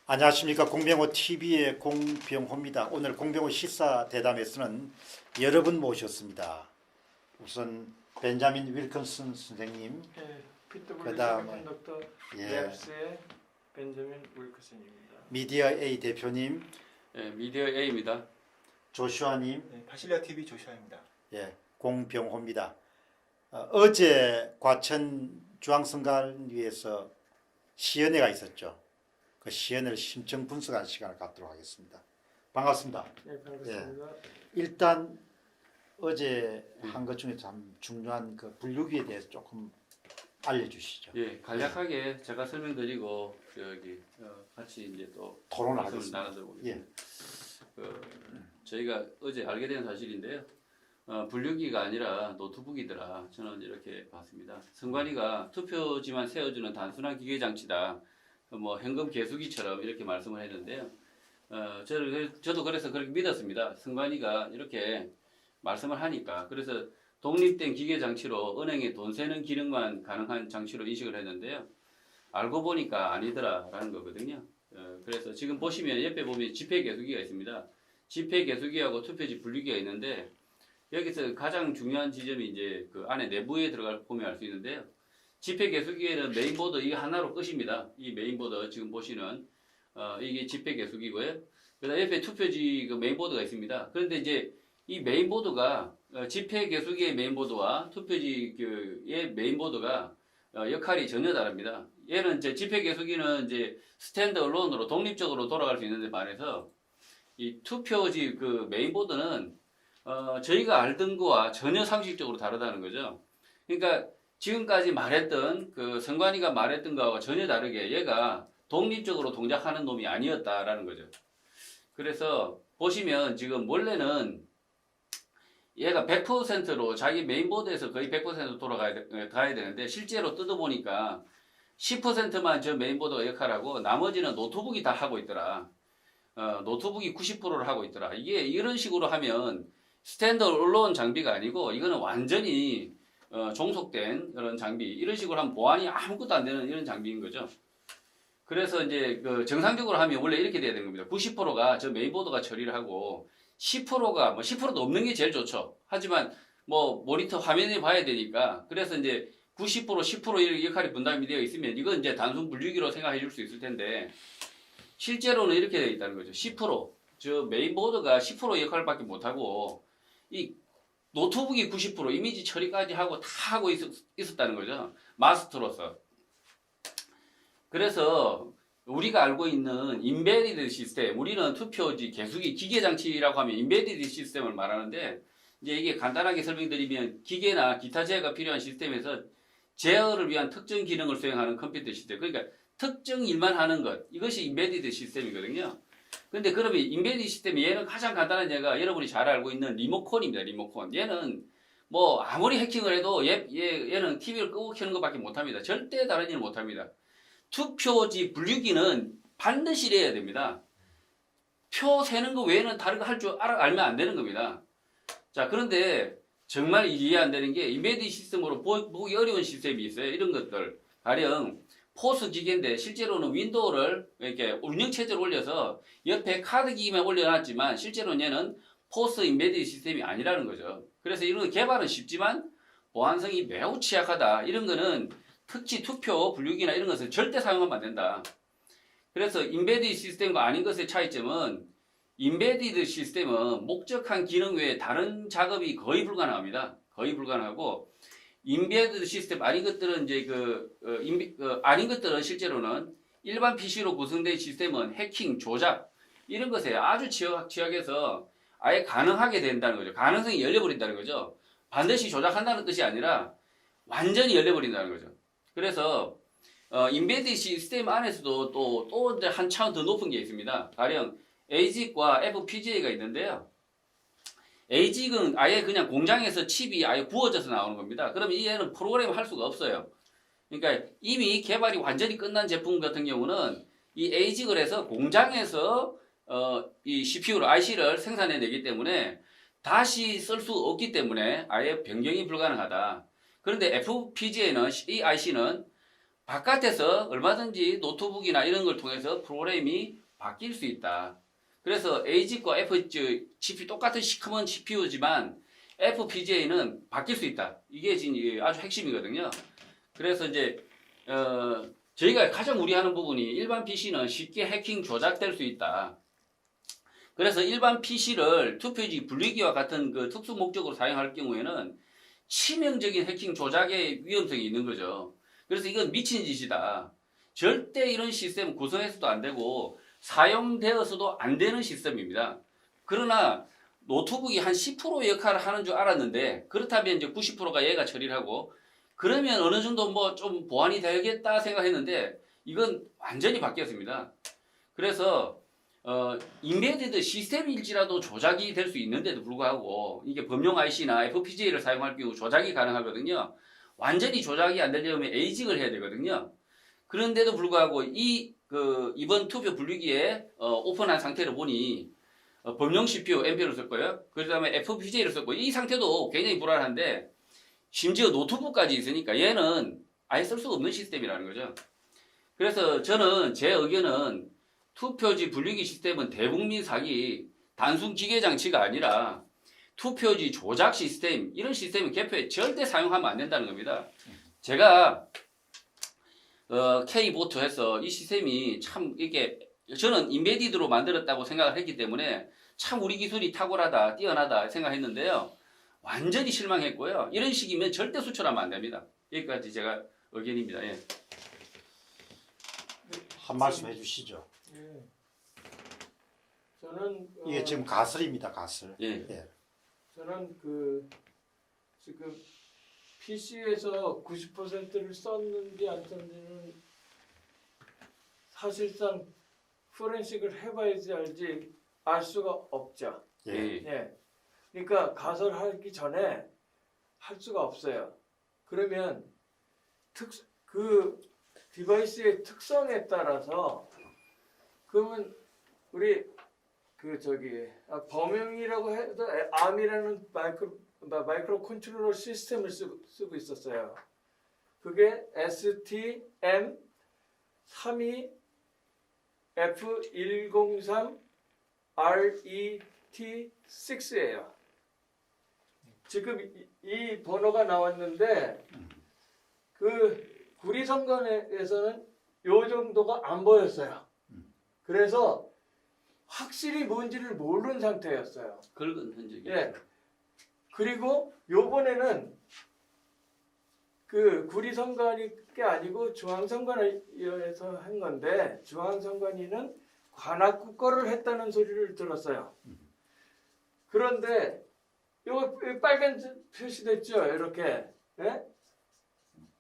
안녕하십니까. 공병호 TV의 공병호입니다. 오늘 공병호 시사 대담에서는 여러 분 모셨습니다. 우선 벤자민 윌컨슨 선생님, 예, PW 그다음에 세미컨덕터 예, 랩스의 벤저민 윌크슨입니다. 미디어 A 대표님, 예, 미디어 A입니다. 조슈아님, 네, 바실리아 TV 조시아입니다. 예, 공병호입니다. 어제 과천 중앙선관위에서 시연회가 있었죠. 그 시연회를 심층 분석하는 시간을 갖도록 하겠습니다. 반갑습니다. 예, 반갑습니다. 일단 어제 한 것 중에 참 중요한 그 분류기에 대해서 조금 알려주시죠. 예, 간략하게 제가 설명드리고 같이 이제 또 토론을 말씀을 하겠습니다. 나눠보겠습니다. 예. 저희가 어제 알게 된 사실인데요. 분류기가 아니라 노트북이더라. 저는 이렇게 봤습니다. 선관위가 투표지만 세워주는 단순한 기계 장치다. 뭐 현금 개수기처럼 이렇게 말씀을 했는데요. 저도 그래서 그렇게 믿었습니다. 선관위가 이렇게 말씀을 하니까. 그래서 독립된 기계 장치로 은행에 돈 세는 기능만 가능한 장치로 인식을 했는데요. 알고 보니까 아니더라라는 거거든요. 그래서 지금 보시면 옆에 보면 지폐 개수기가 있습니다. 지폐 개수기하고 투표지 분류기가 있는데 여기서 가장 중요한 지점이 이제 그 안에 내부에 들어가 보면 알 수 있는데요. 지폐 개수기에는 메인보드 이게 하나로 끝입니다. 이 메인보드 지금 보시는 이게 지폐 개수기고요. 그다음 옆에 투표지 그 메인보드가 있습니다. 그런데 이제 이 메인보드가 지폐 개수기의 메인보드와 투표지의 메인보드가 역할이 전혀 다릅니다. 얘는 이제 지폐 개수기는 이제 스탠드 얼론으로 독립적으로 돌아갈 수 있는데 반해서 이 투표지 그 메인보드는 저희가 알던 거와 전혀 상식적으로 다르다는 거죠. 그러니까 지금까지 말했던 그 선관위가 말했던 거와 전혀 다르게 얘가 독립적으로 동작하는 놈이 아니었다라는 거죠. 그래서 보시면 지금 원래는 얘가 100%로 자기 메인보드에서 거의 100% 가야 되는데 실제로 뜯어보니까 10%만 저 메인보드가 역할하고 나머지는 노트북이 다 하고 있더라. 노트북이 90%를 하고 있더라. 이게 이런 식으로 하면 스탠드 얼론 장비가 아니고 이거는 완전히 종속된 그런 장비, 이런 식으로 하면 보안이 아무것도 안 되는 이런 장비인 거죠. 그래서 이제 그 정상적으로 하면 원래 이렇게 돼야 되는 겁니다. 90%가 저 메인보드가 처리를 하고 10%가 뭐 10%도 없는 게 제일 좋죠. 하지만 뭐 모니터 화면에 봐야 되니까 그래서 이제 90% 10% 이렇게 역할이 분담이 되어 있으면 이건 이제 단순 분류기로 생각해 줄 수 있을 텐데 실제로는 이렇게 되어 있다는 거죠. 10%, 저 메인보드가 10% 역할밖에 못하고 이 노트북이 90% 이미지 처리까지 하고 다 하고 있었다는 거죠. 마스터로서. 그래서 우리가 알고 있는 인베디드 시스템, 우리는 투표지, 개수기, 기계장치라고 하면 인베디드 시스템을 말하는데 이제 이게 간단하게 설명드리면 기계나 기타 제어가 필요한 시스템에서 제어를 위한 특정 기능을 수행하는 컴퓨터 시스템. 그러니까 특정 일만 하는 것, 이것이 인베디드 시스템이거든요. 근데 그러면 인베디드 시스템이 얘는 가장 간단한 예가 여러분이 잘 알고 있는 리모컨입니다. 리모컨. 얘는 뭐 아무리 해킹을 해도 얘는 TV를 끄고 켜는 것밖에 못합니다. 절대 다른 일을 못합니다. 투표지 분류기는 반드시 이래야 됩니다. 표 세는 거 외에는 다른 거 할 줄 알면 안 되는 겁니다. 자, 그런데 정말 이해 안 되는 게 인베디드 시스템으로 보기 어려운 시스템이 있어요. 이런 것들. 가령 포스 기계인데 실제로는 윈도우를 이렇게 운영체제로 올려서 옆에 카드 기기만 올려놨지만 실제로는 얘는 포스 인베디드 시스템이 아니라는 거죠. 그래서 이런 개발은 쉽지만 보안성이 매우 취약하다. 이런 거는 특히 투표 분류기나 이런 것은 절대 사용하면 안 된다. 그래서 인베디드 시스템과 아닌 것의 차이점은 인베디드 시스템은 목적한 기능 외에 다른 작업이 거의 불가능합니다. 거의 불가능하고 인베디드 시스템 아닌 것들은 이제 아닌 것들은 실제로는 일반 PC로 구성된 시스템은 해킹, 조작 이런 것에 아주 취약해서 아예 가능하게 된다는 거죠. 가능성이 열려버린다는 거죠. 반드시 조작한다는 뜻이 아니라 완전히 열려버린다는 거죠. 그래서 인베디드 시스템 안에서도 또 이제 한 차원 더 높은 게 있습니다. 가령 ASIC과 FPGA가 있는데요. ASIC은 아예 그냥 공장에서 칩이 아예 구워져서 나오는 겁니다. 그러면 얘는 프로그램을 할 수가 없어요. 그러니까 이미 개발이 완전히 끝난 제품 같은 경우는 이 ASIC을 해서 공장에서 이 CPU를, IC를 생산해내기 때문에 다시 쓸 수 없기 때문에 아예 변경이 불가능하다. 그런데 FPGA는, 이 IC는 바깥에서 얼마든지 노트북이나 이런 걸 통해서 프로그램이 바뀔 수 있다. 그래서 AG과 FGP 똑같은 시커먼 CPU지만 FPGA는 바뀔 수 있다. 이게 지금 아주 핵심이거든요. 그래서 이제 저희가 가장 우려하는 부분이 일반 PC는 쉽게 해킹 조작될 수 있다. 그래서 일반 PC를 투표지 분리기와 같은 그 특수 목적으로 사용할 경우에는 치명적인 해킹 조작의 위험성이 있는 거죠. 그래서 이건 미친 짓이다. 절대 이런 시스템 구성해서도 안 되고 사용되어서도 안 되는 시스템입니다. 그러나 노트북이 한 10%의 역할을 하는 줄 알았는데 그렇다면 이제 90%가 얘가 처리를 하고 그러면 어느 정도 뭐 좀 보완이 되겠다 생각했는데 이건 완전히 바뀌었습니다. 그래서 인베디드 시스템일지라도 조작이 될 수 있는데도 불구하고 이게 범용 IC나 FPGA를 사용할 경우 조작이 가능하거든요. 완전히 조작이 안 되려면 에이징을 해야 되거든요. 그런데도 불구하고 이번 투표 분류기에 오픈한 상태를 보니 범용 CPU MP를 썼고요. 그 다음에 FPGA를 썼고 이 상태도 굉장히 불안한데 심지어 노트북까지 있으니까 얘는 아예 쓸 수가 없는 시스템이라는 거죠. 그래서 저는 제 의견은 투표지 분류기 시스템은 대국민 사기 단순 기계 장치가 아니라 투표지 조작 시스템 이런 시스템은 개표에 절대 사용하면 안 된다는 겁니다. 제가 K보트 해서 이 시스템이 참 이게 저는 인베디드로 만들었다고 생각을 했기 때문에 참 우리 기술이 탁월하다 뛰어나다 생각했는데요. 완전히 실망했고요. 이런 식이면 절대 수출하면 안 됩니다. 여기까지 제가 의견입니다. 예. 한 말씀 해주시죠. 예. 저는 이게 지금 가설입니다, 가설. 예. 예. 저는 지금 PC에서 90%를 썼는지 안 썼는지는 사실상 포렌식을 해봐야지 알지 알 수가 없죠. 예. 예. 그러니까 가설하기 전에 할 수가 없어요. 그러면 그 디바이스의 특성에 따라서 그러면 우리 범용이라고 해도 ARM이라는 마이크로 컨트롤러 시스템을 쓰고 있었어요. 그게 STM32F103RET6예요. 지금 이 번호가 나왔는데 그 구리선관에서는 요 정도가 안 보였어요. 그래서 확실히 뭔지를 모르는 상태였어요. 긁은 흔적이. 예. 그리고 요번에는 그 구리선관이 게 아니고 중앙선관위에서 한 건데 중앙선관위는 관악구 거를 했다는 소리를 들었어요. 그런데 요거 빨간 표시됐죠? 이렇게. 예?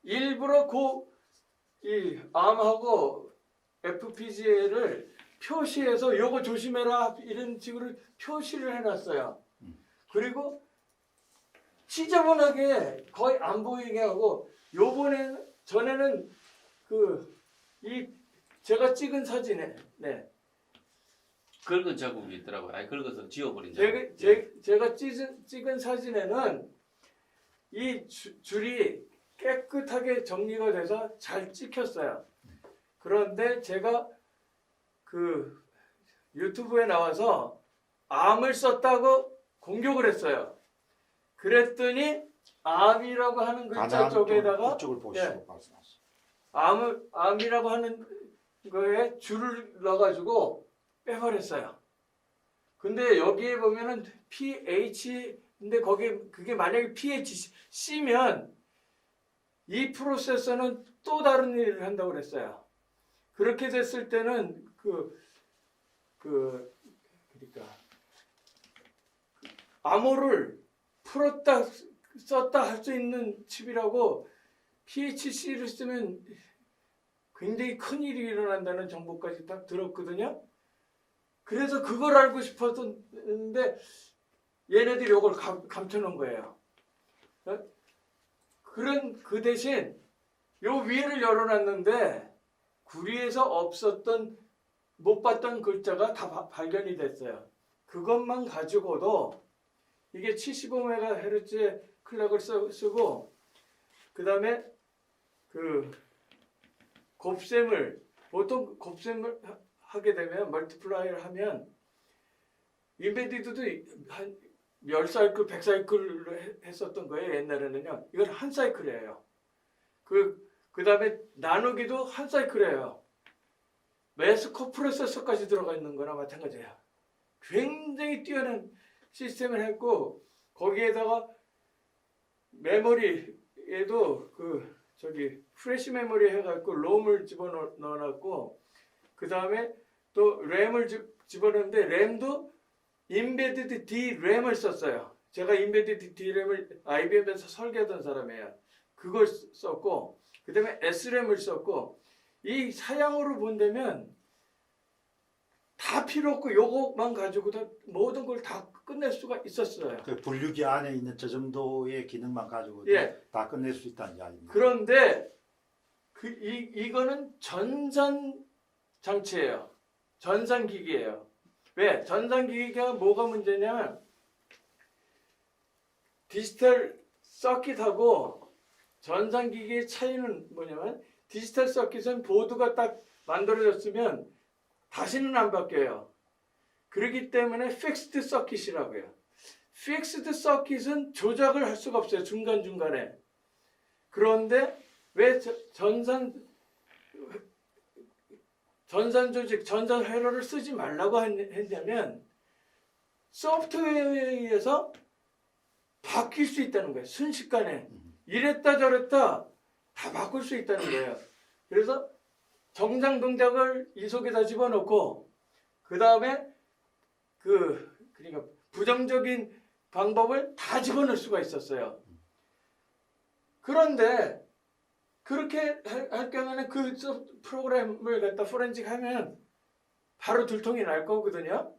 일부러 이 암하고 FPGA를 표시해서 요거 조심해라 이런 식으로 표시를 해놨어요. 그리고 지저분하게 거의 안 보이게 하고 전에는 제가 찍은 사진에 긁은 자국이 있더라고요. 아예 긁어서 지워버린 자국. 제가 찍은 사진에는 이 줄이 깨끗하게 정리가 돼서 잘 찍혔어요. 그런데 제가 그 유튜브에 나와서 암을 썼다고 공격을 했어요. 그랬더니 암이라고 하는 글자 쪽에다가 이쪽을 보시고 말씀하세요. 암이라고 하는 거에 줄을 넣어가지고 빼버렸어요. 근데 여기에 보면은 근데 그게 만약에 PHC면 이 프로세서는 또 다른 일을 한다고 그랬어요. 그렇게 됐을 때는 그러니까 암호를 풀었다 썼다 할 수 있는 칩이라고 PHC를 쓰면 굉장히 큰 일이 일어난다는 정보까지 딱 들었거든요. 그래서 그걸 알고 싶었는데 얘네들이 이걸 감춰놓은 거예요. 그 대신 요 위를 열어놨는데 구리에서 못 봤던 글자가 다 발견이 됐어요. 그것만 가지고도 이게 75MHz의 클락을 쓰고 그 다음에 곱셈을 보통 곱셈을 하게 되면 멀티플라이를 하면 인베디드도 한 10사이클, 100사이클로 했었던 거예요. 옛날에는요. 이건 한 사이클이에요. 그 다음에 나누기도 한 사이클이에요. 매스 코프로세서까지 들어가 있는 거나 마찬가지예요. 굉장히 뛰어난 시스템을 했고 거기에다가 메모리에도 프레시 메모리 해갖고 롬을 집어넣어놨고 그 다음에 또 램을 집어넣는데 램도 인베디드 D램을 썼어요. 제가 인베디드 D램을 IBM에서 설계하던 사람이에요. 그걸 썼고 그 다음에 S램을 썼고 이 사양으로 본다면 다 필요 없고 요것만 가지고 다 모든 걸 다 끝낼 수가 있었어요. 그 분류기 안에 있는 저 정도의 기능만 가지고 예. 다 끝낼 수 있다는 이야기입니다. 그런데 이거는 전산 장치예요. 전산 기기예요. 왜? 전산 기기가 뭐가 문제냐면 디지털 서킷하고 전산 기기의 차이는 뭐냐면 디지털 서킷은 보드가 딱 만들어졌으면 다시는 안 바뀌어요. 그렇기 때문에 픽스드 서킷이라고 해요. 픽스드 서킷은 조작을 할 수가 없어요. 중간중간에. 그런데 왜 전산 조직, 전산 회로를 쓰지 말라고 했냐면 소프트웨어에 의해서 바뀔 수 있다는 거예요. 순식간에. 이랬다 저랬다 다 바꿀 수 있다는 거예요. 그래서 정상 동작을 이 속에다 집어넣고 그 다음에 그러니까 부정적인 방법을 다 집어넣을 수가 있었어요. 그런데 그렇게 할 경우에는 그 프로그램을 갖다 포렌식 하면 바로 들통이 날 거거든요.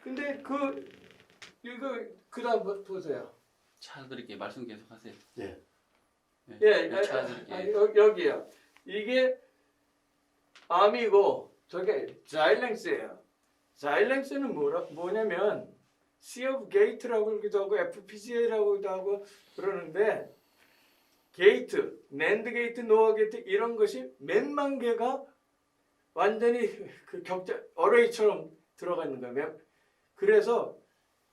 근데 이거 그 다음 보세요. 찾아드릴게요. 말씀 계속하세요. 예. 예, 찾아드릴게요. 여기요. 이게 암이고 저게 자일랭스예요. 자일랭스는 뭐냐면 Sea of Gate라고 하기도 하고 FPGA라고도 하고 그러는데 게이트, 낸드 게이트, 노아 게이트 이런 것이 몇만 개가 완전히 그 어레이처럼 들어가 있는 거예요. 그래서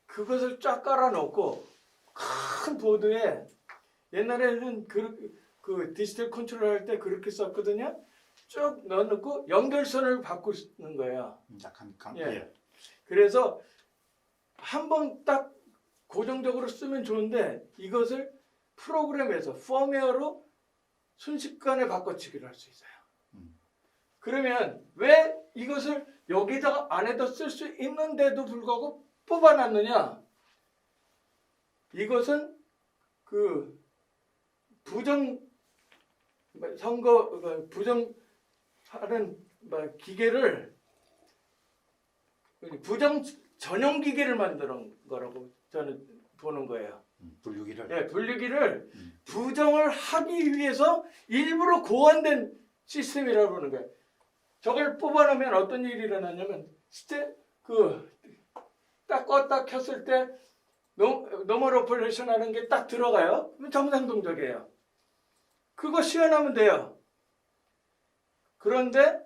그것을 쫙 깔아놓고 큰 보드에 옛날에는 그 디지털 컨트롤 할 때 그렇게 썼거든요. 쭉 넣어놓고 연결선을 바꾸는 거예요. 약간 예. 그래서 한 번 딱 고정적으로 쓰면 좋은데 이것을 프로그램에서 펌웨어로 순식간에 바꿔치기를 할 수 있어요. 그러면 왜 이것을 여기다가 안에다 쓸 수 있는데도 불구하고 뽑아놨느냐? 이것은 그 부정하는 기계를 부정 전용 기계를 만드는 거라고 저는 보는 거예요. 분류기를. 네, 분류기를 부정을 하기 위해서 일부러 고안된 시스템이라고 그러는 거예요. 저걸 뽑아놓으면 어떤 일이 일어나냐면 딱 껐다 켰을 때 노멀 오퍼레이션 하는 게 딱 들어가요. 그럼 정상 동작이에요. 그거 시연하면 돼요. 그런데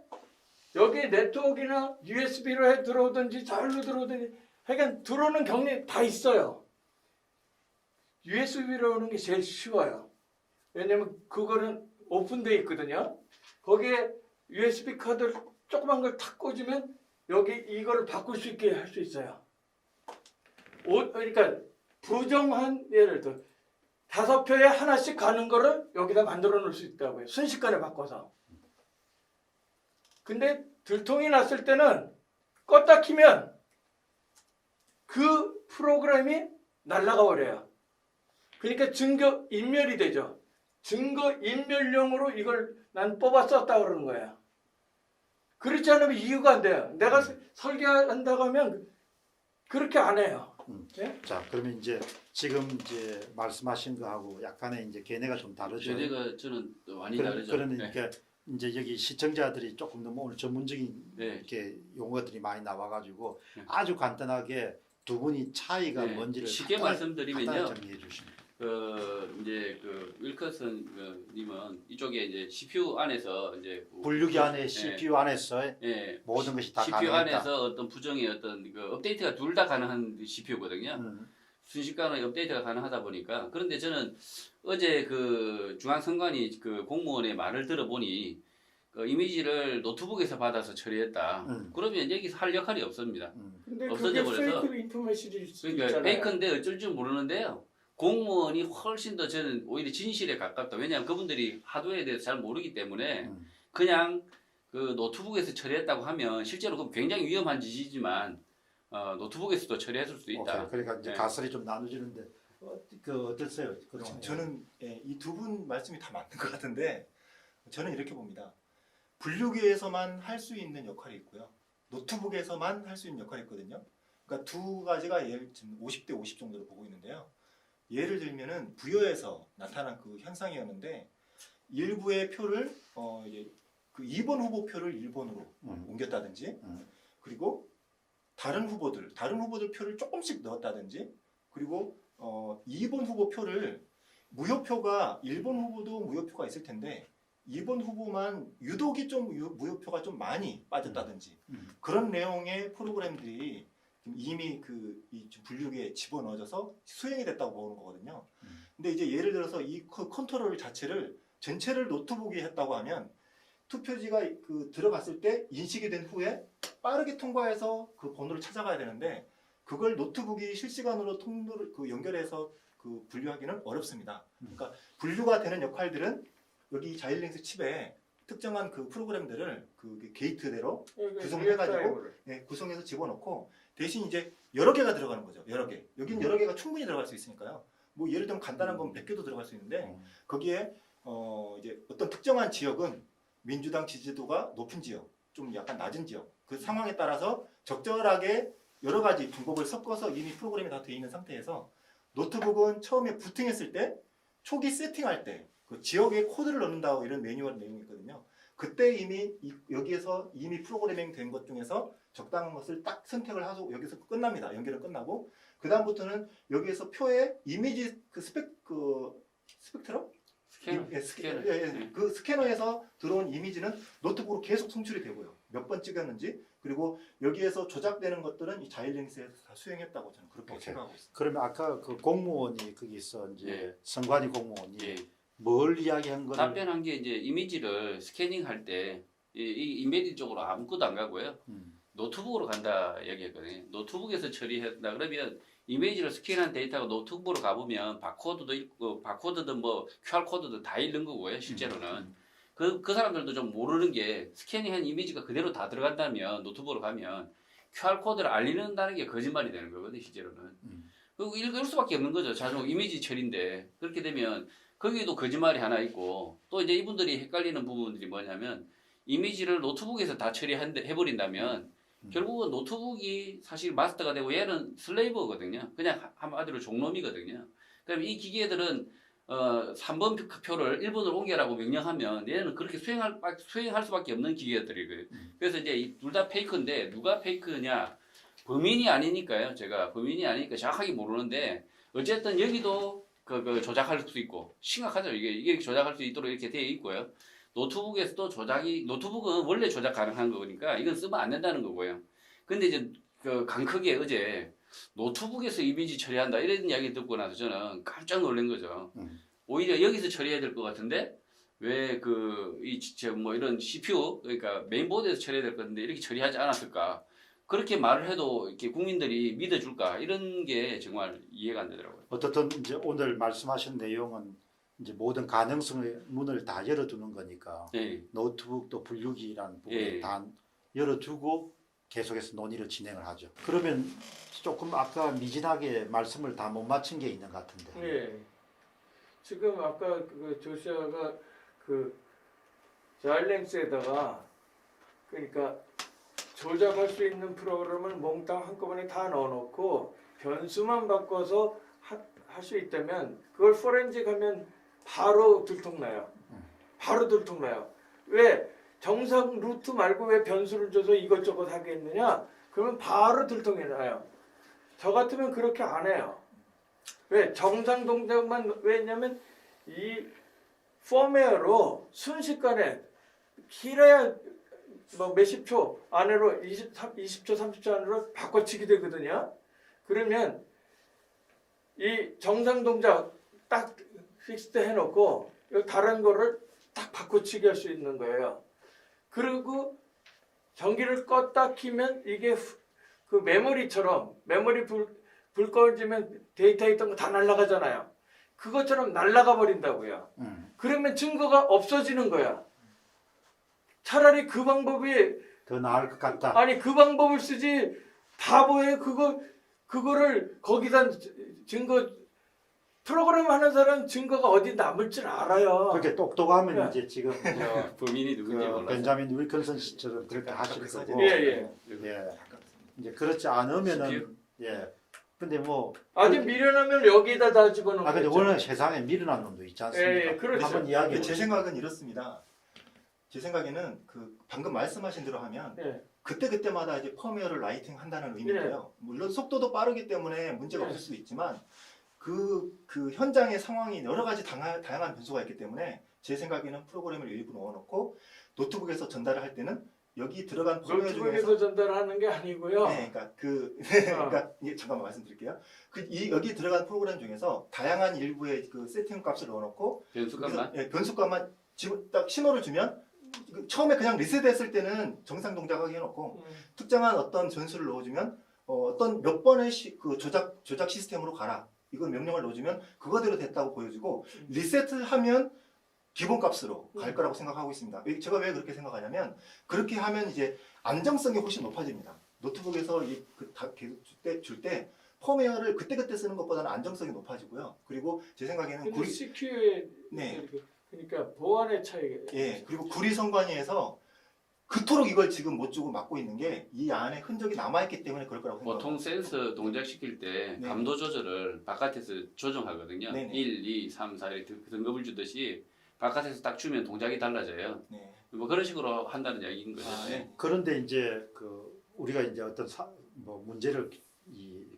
여기 네트워크나 USB로 들어오든지 자율로 들어오든지 하여간 들어오는 경로에 다 있어요. USB로 오는 게 제일 쉬워요. 왜냐면 그거는 오픈되어 있거든요. 거기에 USB 카드를 조그만 걸 탁 꽂으면 여기 이거를 바꿀 수 있게 할 수 있어요. 그러니까 부정한 예를 들어 5표에 하나씩 가는 거를 여기다 만들어 놓을 수 있다고요. 순식간에 바꿔서. 근데 들통이 났을 때는 껐다 키면 그 프로그램이 날아가 버려요. 그러니까 증거 인멸이 되죠. 증거 인멸용으로 이걸 난 뽑아 썼다 그러는 거예요. 그렇지 않으면 이유가 안 돼요. 내가 설계한다고 하면 그렇게 안 해요. 네? 자, 그러면 지금 말씀하신 거하고 약간의 개념가 좀 다르죠. 견해가 저는 많이 다르죠. 그러니까 이제 여기 시청자들이 조금 너무 오늘 전문적인 네. 이렇게 용어들이 많이 나와가지고 네. 아주 간단하게 두 분이 차이가 네. 뭔지를 쉽게 간단히 말씀드리면요. 정리해 주시면. 이제 그 윌커슨 님은 이쪽에 이제 CPU 안에서 이제 분류기 안에 CPU 안에서 예, 모든 것이 다 CPU 가능했다. 안에서 어떤 부정의 어떤 그 업데이트가 둘 다 가능한 CPU거든요. 순식간에 업데이트가 가능하다 보니까 그런데 저는 어제 그 중앙선관위 그 공무원의 말을 들어보니 그 이미지를 노트북에서 받아서 처리했다. 그러면 여기서 할 역할이 없습니다. 근데 없어져 그게 버려서. 페이크 인포메이션일 수도 그러니까 있잖아요. 페이크인데 어쩔 줄 모르는데요. 공무원이 훨씬 더 저는 오히려 진실에 가깝다. 왜냐하면 그분들이 하드웨어에 대해서 잘 모르기 때문에 그냥 그 노트북에서 처리했다고 하면 실제로 그 굉장히 위험한 짓이지만 노트북에서도 처리했을 수도 있다. 오케이. 그러니까 이제 네. 가설이 좀 나눠지는데 그 어땠어요? 그동안? 저는 이 두 분 말씀이 다 맞는 것 같은데 저는 이렇게 봅니다. 분류기에서만 할 수 있는 역할이 있고요. 노트북에서만 할 수 있는 역할이 있거든요. 그러니까 두 가지가 지금 50대 50 정도로 보고 있는데요. 예를 들면은 부여에서 나타난 그 현상이었는데 일부의 표를 이제 그 2번 후보 표를 1번으로 옮겼다든지 그리고 다른 후보들 표를 조금씩 넣었다든지 그리고 2번 후보 표를 무효표가 1번 후보도 무효표가 있을 텐데 2번 후보만 유독이 좀 무효표가 좀 많이 빠졌다든지 그런 내용의 프로그램들이 이미 이 분류기에 집어넣어져서 수행이 됐다고 보는 거거든요. 근데 이제 예를 들어서 이 컨트롤 자체를 전체를 노트북이 했다고 하면 투표지가 그 들어갔을 때 인식이 된 후에 빠르게 통과해서 그 번호를 찾아가야 되는데 그걸 노트북이 실시간으로 통로를 연결해서 그 분류하기는 어렵습니다. 그러니까 분류가 되는 역할들은 여기 자일링스 칩에 특정한 그 프로그램들을 그 게이트대로 구성해가지고 구성해서 집어넣고 대신 이제 여러 개가 들어가는 거죠. 여러 개. 여기는 여러 개가 충분히 들어갈 수 있으니까요. 뭐 예를 들면 간단한 건 100개도 들어갈 수 있는데 거기에 이제 어떤 특정한 지역은 민주당 지지도가 높은 지역, 좀 약간 낮은 지역 그 상황에 따라서 적절하게 여러 가지 방법을 섞어서 이미 프로그램이 다 되어 있는 상태에서 노트북은 처음에 부팅했을 때 초기 세팅할 때 그 지역에 코드를 넣는다고 이런 매뉴얼 내용이 있거든요. 그때 이미 여기에서 이미 프로그래밍 된 것 중에서 적당한 것을 딱 선택을 하고 여기서 끝납니다. 연결은 끝나고 그 다음부터는 여기에서 표의 이미지 스펙트럼? 스캐너. 그 스캐너에서 들어온 이미지는 노트북으로 계속 송출이 되고요. 몇 번 찍었는지 그리고 여기에서 조작되는 것들은 이 자일링스에서 다 수행했다고 저는 그렇게 오케이. 생각하고 있습니다. 그러면 아까 그 공무원이 거기서 이제 선관위 공무원이 예. 뭘 이야기한 거를 답변한 게 이제 이미지를 스캐닝할 때 이 인베디 쪽으로 아무것도 안 가고요. 노트북으로 간다 얘기했거든요. 노트북에서 처리한다 그러면 이미지를 스캔한 데이터가 노트북으로 가보면 바코드도 있고 바코드든 뭐 QR 코드도 다 있는 거고요. 실제로는 그 사람들도 좀 모르는 게 스캐닝한 이미지가 그대로 다 들어간다면 노트북으로 가면 QR 코드를 알리는다는 게 거짓말이 되는 거거든요. 실제로는. 그리고 이럴 수밖에 없는 거죠. 자동 이미지 처리인데 그렇게 되면 거기에도 거짓말이 하나 있고 또 이제 이분들이 헷갈리는 부분들이 뭐냐면 이미지를 노트북에서 다 처리해버린다면 결국은 노트북이 사실 마스터가 되고 얘는 슬레이버거든요. 그냥 한마디로 종놈이거든요. 그럼 이 기계들은 3번 표를 1번으로 옮겨라고 명령하면 얘는 그렇게 수행할 수밖에 없는 기계들이거든요. 그래서 이제 둘 다 페이크인데 누가 페이크냐? 범인이 아니니까요. 제가 범인이 아니니까 정확하게 모르는데 어쨌든 여기도 그 조작할 수 있고 심각하죠. 이게 조작할 수 있도록 이렇게 되어 있고요. 노트북에서도 노트북은 원래 조작 가능한 거니까 이건 쓰면 안 된다는 거고요. 근데 이제 그 강크게 어제 노트북에서 이미지 처리한다 이런 이야기 듣고 나서 저는 깜짝 놀란 거죠. 오히려 여기서 처리해야 될 것 같은데 왜 뭐 이런 CPU 그러니까 메인보드에서 처리해야 될 건데 이렇게 처리하지 않았을까? 그렇게 말을 해도 이렇게 국민들이 믿어줄까? 이런 게 정말 이해가 안 되더라고요. 어떻든 이제 오늘 말씀하신 내용은 이제 모든 가능성의 문을 다 열어두는 거니까 예. 노트북도 분류기라는 부분을 예. 다 열어두고 계속해서 논의를 진행을 하죠. 그러면 조금 아까 미진하게 말씀을 다 못 맞춘 게 있는 것 같은데. 예. 지금 아까 그 조시아가 그 자일랭스에다가 그러니까 조작할 수 있는 프로그램을 몽땅 한꺼번에 다 넣어놓고 변수만 바꿔서 할 수 있다면 그걸 포렌식 하면 바로 들통나요. 바로 들통나요. 왜? 정상 루트 말고 왜 변수를 줘서 이것저것 하겠느냐? 그러면 바로 들통이 나요. 저 같으면 그렇게 안 해요. 왜 정상 동작만 왜냐면 이 펌웨어로 순식간에 길어야 뭐 몇십 초 안으로 20초 30초 안으로 바꿔치기 되거든요. 그러면 이 정상 동작 딱 픽스드 해놓고 다른 거를 딱 바꿔치기 할 수 있는 거예요. 그리고 전기를 껐다 키면 이게 그 메모리처럼 메모리 불 꺼지면 데이터 있던 거 다 날아가잖아요. 그것처럼 날아가 버린다고요. 그러면 증거가 없어지는 거야. 차라리 그 방법이 더 나을 것 같다. 아니 그 방법을 쓰지 바보에 그거를 거기다 증거 프로그램 하는 사람 증거가 어디 남을 줄 알아요. 그렇게 똑똑하면 네. 이제 지금 저 범인이 누군지 그 몰라서. 벤자민 윌컨슨 씨처럼 그렇게 하실 거고. 예. 예. 이제 그렇지 않으면은 예. 근데 뭐 아주 미련하면 여기다 다 집어넣는 아 근데 거죠. 워낙 세상에 미련한 놈도 있지 않습니까? 예, 그렇죠. 한번 이야기해 근데 제 보시죠. 생각은 이렇습니다. 제 생각에는 그 방금 말씀하신 대로 하면 예. 그때마다 이제 펌웨어를 라이팅 한다는 의미인데요. 물론 속도도 빠르기 때문에 문제가 네. 없을 수 있지만 그 현장의 상황이 여러 가지 다양한 변수가 있기 때문에 제 생각에는 프로그램을 일부 넣어놓고 노트북에서 전달을 할 때는 여기 들어간 펌웨어 중에서 노트북에서 전달하는 게 아니고요. 네, 그러니까 이게 잠깐만 말씀드릴게요. 여기 들어간 프로그램 중에서 다양한 일부의 그 세팅 값을 넣어놓고 변수값만. 예, 변수값만 지금 딱 신호를 주면 처음에 그냥 리셋했을 때는 정상 동작하게 해놓고 특정한 어떤 변수를 넣어주면 어떤 몇 번의 그 조작 시스템으로 가라. 이걸 명령을 넣어주면 그거대로 됐다고 보여주고 리셋을 하면 기본값으로 갈 거라고 생각하고 있습니다. 제가 왜 그렇게 생각하냐면 그렇게 하면 이제 안정성이 훨씬 높아집니다. 노트북에서 계속 줄 때 펌웨어를 그때그때 쓰는 것보다는 안정성이 높아지고요. 그리고 제 생각에는 근데 CQ에 네. 그러니까 보안의 차이가 예, 그리고 구리선관위에서 그토록 이걸 지금 못 주고 막고 있는 게 이 안에 흔적이 남아있기 때문에 그럴 거라고 생각합니다. 보통 센서 동작시킬 때 네. 감도 조절을 바깥에서 조정하거든요. 네네. 1, 2, 3, 4 이렇게 등급을 주듯이 바깥에서 딱 주면 동작이 달라져요. 네. 뭐 그런 식으로 한다는 이야기인 거죠. 아, 네. 그런데 이제 그 우리가 이제 어떤 뭐 문제를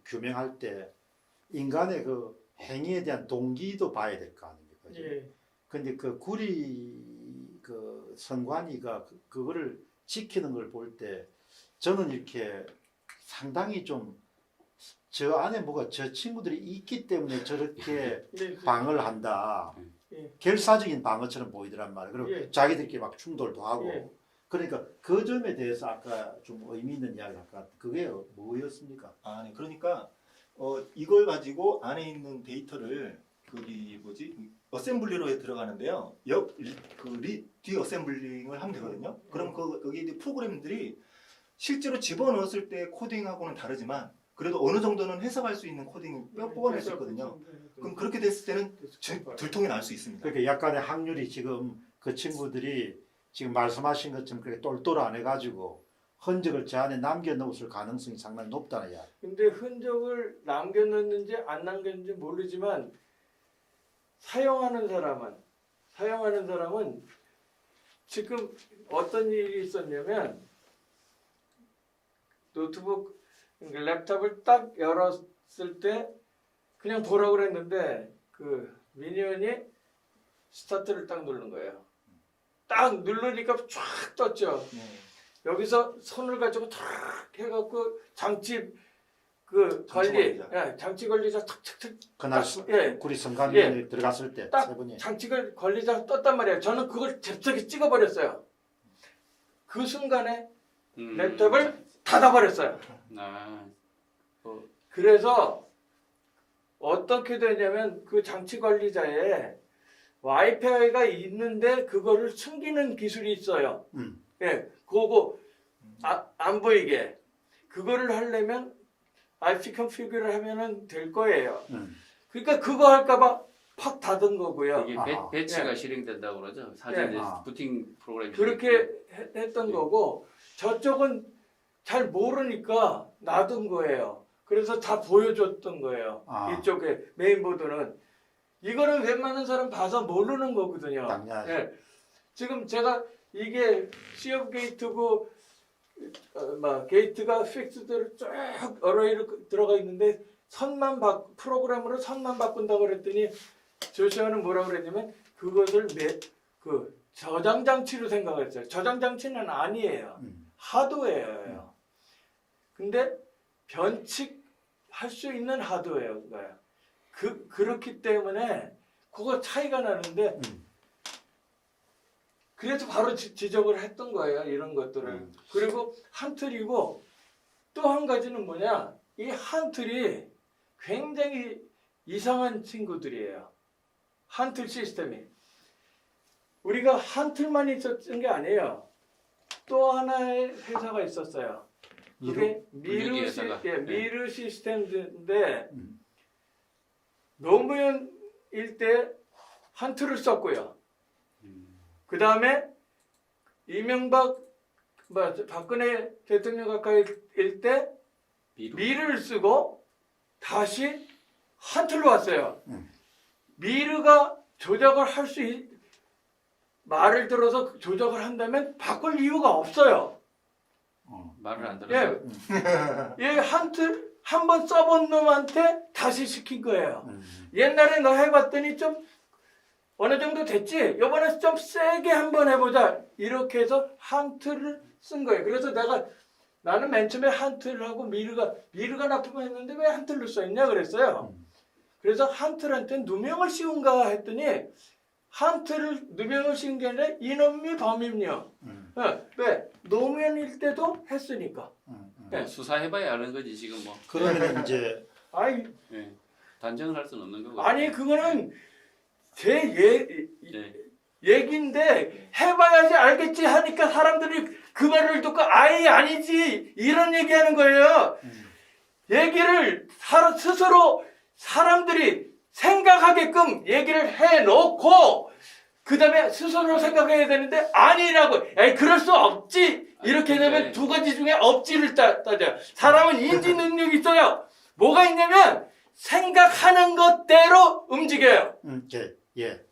규명할 때 인간의 그 행위에 대한 동기도 봐야 될 거 아닙니까? 예. 근데 그 그 선관위가 그거를 지키는 걸 볼 때 저는 이렇게 상당히 좀 저 안에 뭐가 저 친구들이 있기 때문에 저렇게 예. 방어를 한다. 예. 결사적인 방어처럼 보이더란 말이에요. 그리고 예. 자기들끼리 막 충돌도 하고. 예. 그러니까 그 점에 대해서 아까 좀 의미 있는 이야기 아까 그게 뭐였습니까? 아, 네. 그러니까 이걸 가지고 안에 있는 데이터를 어셈블리로 들어가는데요. 디어셈블링을 하면 되거든요. 그럼 거기 프로그램들이 실제로 집어넣었을 때 코딩하고는 다르지만 그래도 어느 정도는 해석할 수 있는 코딩을 뽑아낼 수 있거든요. 그럼 그렇게 됐을 때는 들통이 날 수 있습니다. 그러니까 약간의 확률이 지금 그 친구들이 지금 말씀하신 것처럼 그렇게 똘똘 안 해가지고 흔적을 저 안에 남겨놓을 가능성이 상당히 높다는 이야기. 근데 흔적을 남겨놨는지 안 남겼는지 모르지만 사용하는 사람은 지금 어떤 일이 있었냐면 노트북 랩탑을 딱 열었을 때 그냥 보라고 그랬는데 그 미니언이 스타트를 딱 누른 거예요. 딱 누르니까 쫙 떴죠. 네. 여기서 손을 가지고 탁 해갖고 장치 그 관리, 관리자. 장치 관리자 탁탁탁 그날 예. 구리 선관위원회 들어갔을 때 딱 세 분이 장치를 관리자 떴단 말이에요. 저는 그걸 잽싸게 찍어버렸어요. 그 순간에 랩탑을 닫아버렸어요. 아, 그래서 어떻게 되냐면 그 장치 관리자에 와이파이가 있는데 그거를 숨기는 기술이 있어요. 예, 그거 안 보이게 그거를 하려면 IP 컨피그를 하면은 될 거예요. 그러니까 그거 할까봐 팍 닫은 거고요. 이게 아하. 배치가 예. 실행된다고 그러죠. 사전에 아. 부팅 프로그램이 그렇게 했던 예. 거고 저쪽은 잘 모르니까 놔둔 거예요. 그래서 다 보여줬던 거예요. 아. 이쪽에 메인보드는 이거는 웬만한 사람 봐서 모르는 거거든요. 당연하죠. 예. 지금 제가 이게 시업 게이트고 게이트가 픽스대로 쭉 어레이로 들어가 있는데 프로그램으로 선만 바꾼다고 그랬더니 조시아는 뭐라고 그랬냐면 그것을 그 저장 장치로 생각했어요. 저장 장치는 아니에요. 하드웨어예요. 근데 변칙할 수 있는 하드웨어가요. 그렇기 때문에 그거 차이가 나는데 그래서 바로 지적을 했던 거예요. 이런 것들을. 그리고 한 틀이고 또 한 가지는 뭐냐, 이 한 틀이 굉장히 이상한 친구들이에요. 한 틀 시스템이. 우리가 한 틀만 있었던 게 아니에요. 또 하나의 회사가 있었어요. 그게 분류기 회사가. 미르 시스템인데 노무현일 때 한 틀을 썼고요. 그 다음에 이명박, 박근혜 대통령 가까이일 때 미르를 쓰고 다시 한 틀로 왔어요. 미르가 조작을 할 수 말을 들어서 조작을 한다면 바꿀 이유가 없어요. 말을 안 들어서. 예, 한 틀 한 번 써본 놈한테 다시 시킨 거예요. 옛날에 너 해봤더니 좀 어느 정도 됐지? 이번에 좀 세게 한번 해보자. 이렇게 해서 한 틀을 쓴 거예요. 그래서 나는 맨 처음에 한 틀을 하고 미르가 납품했는데 왜 한 틀로 써있냐 그랬어요. 그래서 한 틀한테 누명을 씌운가 했더니 한 틀을 누명을 씌운 게 아니라 이놈이 범인이요. 왜? 노무현일 때도 했으니까. 뭐 수사해봐야 아는 거지 지금 뭐. 그러면 이제 아니, 예. 단정을 할 수는 없는 거고. 아니 그거는 제 네. 얘기인데 해봐야지 알겠지 하니까 사람들이 그 말을 듣고 아예 아니지 이런 얘기하는 거예요. 얘기를 스스로 사람들이 생각하게끔 얘기를 해놓고 그 다음에 스스로 생각해야 되는데 아니라고 에이 그럴 수 없지 이렇게 되면 두 가지 중에 없지를 따져요. 사람은 인지 능력이 있어요. 뭐가 있냐면 생각하는 것대로 움직여요. 예.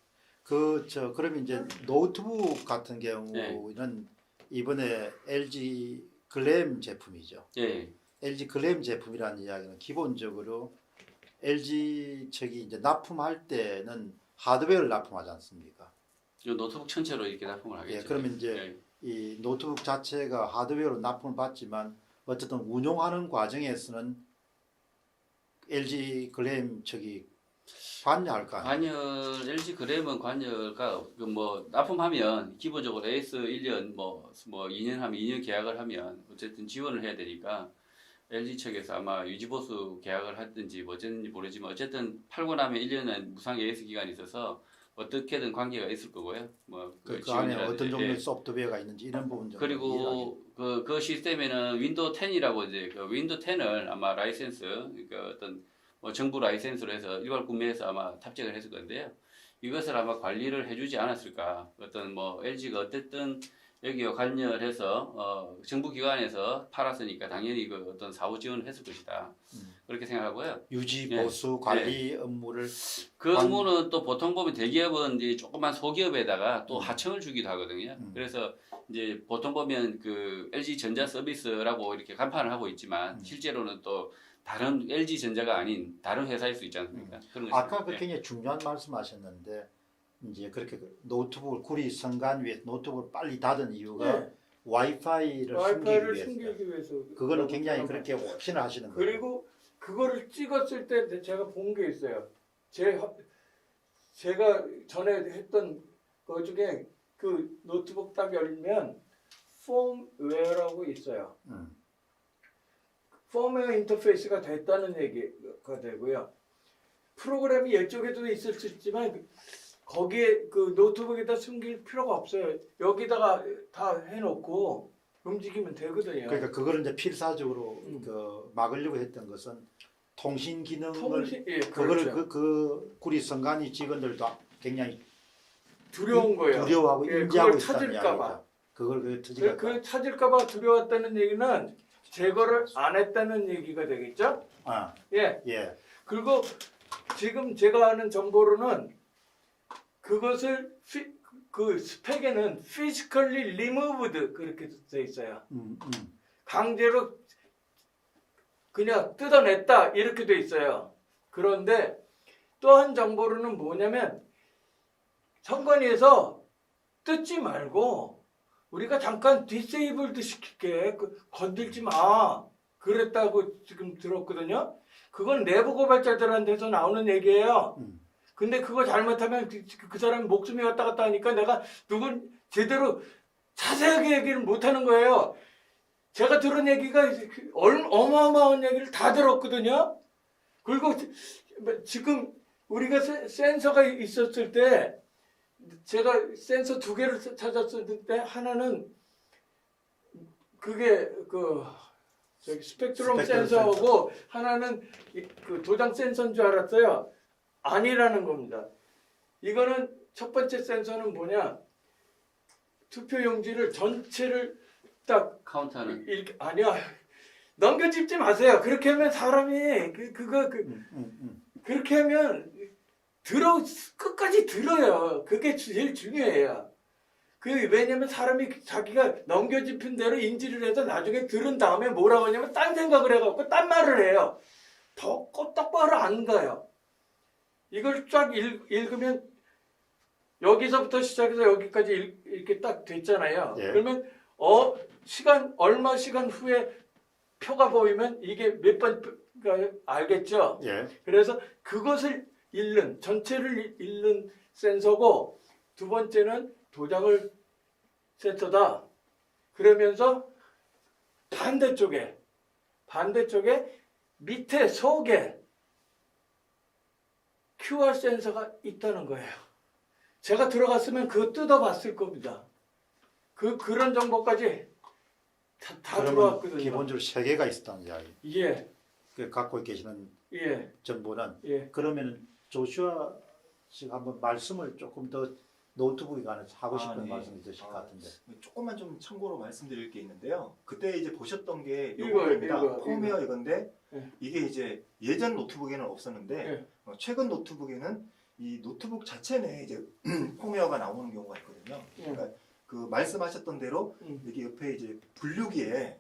그러면 이제 노트북 같은 경우는 이번에 LG 글램 제품이죠. 예. LG 글램 제품이라는 이야기는 기본적으로 LG 측이 이제 납품할 때는 하드웨어를 납품하지 않습니까? 이 노트북 전체로 이렇게 납품을 하겠죠. 예, 그러면 이제 이 노트북 자체가 하드웨어로 납품을 받지만 어쨌든 운용하는 과정에서는 LG 글램 측이 관여할 거 아니에요? 관여 LG 그램은 관여가 뭐 납품하면 기본적으로 AS 1년 뭐 2년 하면 2년 계약을 하면 어쨌든 지원을 해야 되니까 LG 측에서 아마 유지보수 계약을 하든지 뭐 어쨌는지 모르지만 어쨌든 팔고 나면 1년은 무상 AS 기간이 있어서 어떻게든 관계가 있을 거고요. 뭐 그 안에 어떤 종류의 소프트웨어가 있는지 이런 부분 좀 그리고 그 시스템에는 윈도우 10이라고 이제 그 윈도우 10을 아마 라이센스 그러니까 어떤 뭐 정부 라이센스로 해서 일괄 구매해서 아마 탑재를 했을 건데요. 이것을 아마 관리를 해주지 않았을까. 어떤 뭐 LG가 어쨌든 여기와 관여해서 정부 기관에서 팔았으니까 당연히 그 어떤 사후 지원을 했을 것이다. 그렇게 생각하고요. 유지 보수 관리 업무를 그 업무는 또 보통 보면 대기업은 이제 조그만 소기업에다가 또 하청을 주기도 하거든요. 그래서 이제 보통 보면 그 LG 전자 서비스라고 이렇게 간판을 하고 있지만 실제로는 또 다른 LG 전자가 아닌 다른 회사일 수 있지 않습니까? 그런 아까 그 굉장히 중요한 말씀하셨는데 이제 그렇게 노트북을 구리 선간 위에 노트북을 빨리 닫은 이유가 와이파이를 숨기기 위해서. 그거는 굉장히 그렇게 확신을 하시는 거예요. 그리고 그거를 찍었을 때 제가 본 게 있어요. 제가 전에 했던 거 중에 그 노트북 딱 열면 펌웨어라고 있어요. 펌웨어 인터페이스가 됐다는 얘기가 되고요. 프로그램이 이쪽에도 있을 수 있지만 거기에 그 노트북에다 숨길 필요가 없어요. 여기다가 다 해놓고 움직이면 되거든요. 그러니까 그거를 이제 필사적으로 그 막으려고 했던 것은 통신 기능을 그거를 그렇죠. 그 구리 선관위 직원들도 굉장히 두려운 거예요. 두려워하고 예, 인지하고 그걸 있다는 찾을까봐. 이야기죠. 그걸 찾을까 그 찾을까봐 두려웠다는 얘기는 제거를 안 했다는 얘기가 되겠죠? 예. 예. 그리고 지금 제가 아는 정보로는 그것을 그 스펙에는 physically removed 그렇게 돼 있어요. 강제로 그냥 뜯어냈다 이렇게 돼 있어요. 그런데 또 한 정보로는 뭐냐면 선관위에서 뜯지 말고 우리가 잠깐 디세이블드 시킬게 건들지 마 그랬다고 지금 들었거든요. 그건 내부 고발자들한테서 나오는 얘기예요. 근데 그거 잘못하면 그 사람이 목숨이 왔다 갔다 하니까 내가 누군 제대로 자세하게 얘기를 못하는 거예요. 제가 들은 얘기가 어마어마한 얘기를 다 들었거든요. 그리고 지금 우리가 센서가 있었을 때 제가 센서 2개를 찾았었는데 하나는 그게 스펙트럼 센서고 하나는 그 도장 센서인 줄 알았어요. 아니라는 겁니다. 이거는 첫 번째 센서는 뭐냐? 투표용지를 전체를 딱 카운트하는. 이렇게 아니야. 넘겨짚지 마세요. 그렇게 하면 사람이 그렇게 하면 끝까지 들어요. 그게 제일 중요해요. 왜냐면 사람이 자기가 넘겨짚은 대로 인지를 해서 나중에 들은 다음에 뭐라고 하냐면 딴 생각을 해갖고 딴 말을 해요. 똑바로 안 가요. 이걸 쫙 읽으면 여기서부터 시작해서 여기까지 이렇게 딱 됐잖아요. 예. 그러면 얼마 시간 후에 표가 보이면 이게 몇 번인가 알겠죠? 예. 그래서 그것을 전체를 읽는 센서고 두 번째는 도장을 센서다. 그러면서 반대쪽에 밑에 속에 QR 센서가 있다는 거예요. 제가 들어갔으면 그거 뜯어봤을 겁니다. 그런 정보까지 다 그러면 들어왔거든요. 기본적으로 3개가 있었다는 이야기. 예, 갖고 계시는 예, 정보는 예. 그러면 조슈아 씨가 한번 말씀을 조금 더 노트북에 관해서 하고 싶은 네. 말씀이 있으실 것 같은데. 조금만 좀 참고로 말씀드릴 게 있는데요. 그때 이제 보셨던 게 이거예요, 이거입니다. 이거. 폼웨어 이건데 네. 이게 이제 예전 노트북에는 없었는데 네. 최근 노트북에는 이 노트북 자체 내에 이제 폼웨어가 나오는 경우가 있거든요. 그러니까 그 말씀하셨던 대로 여기 옆에 이제 분류기에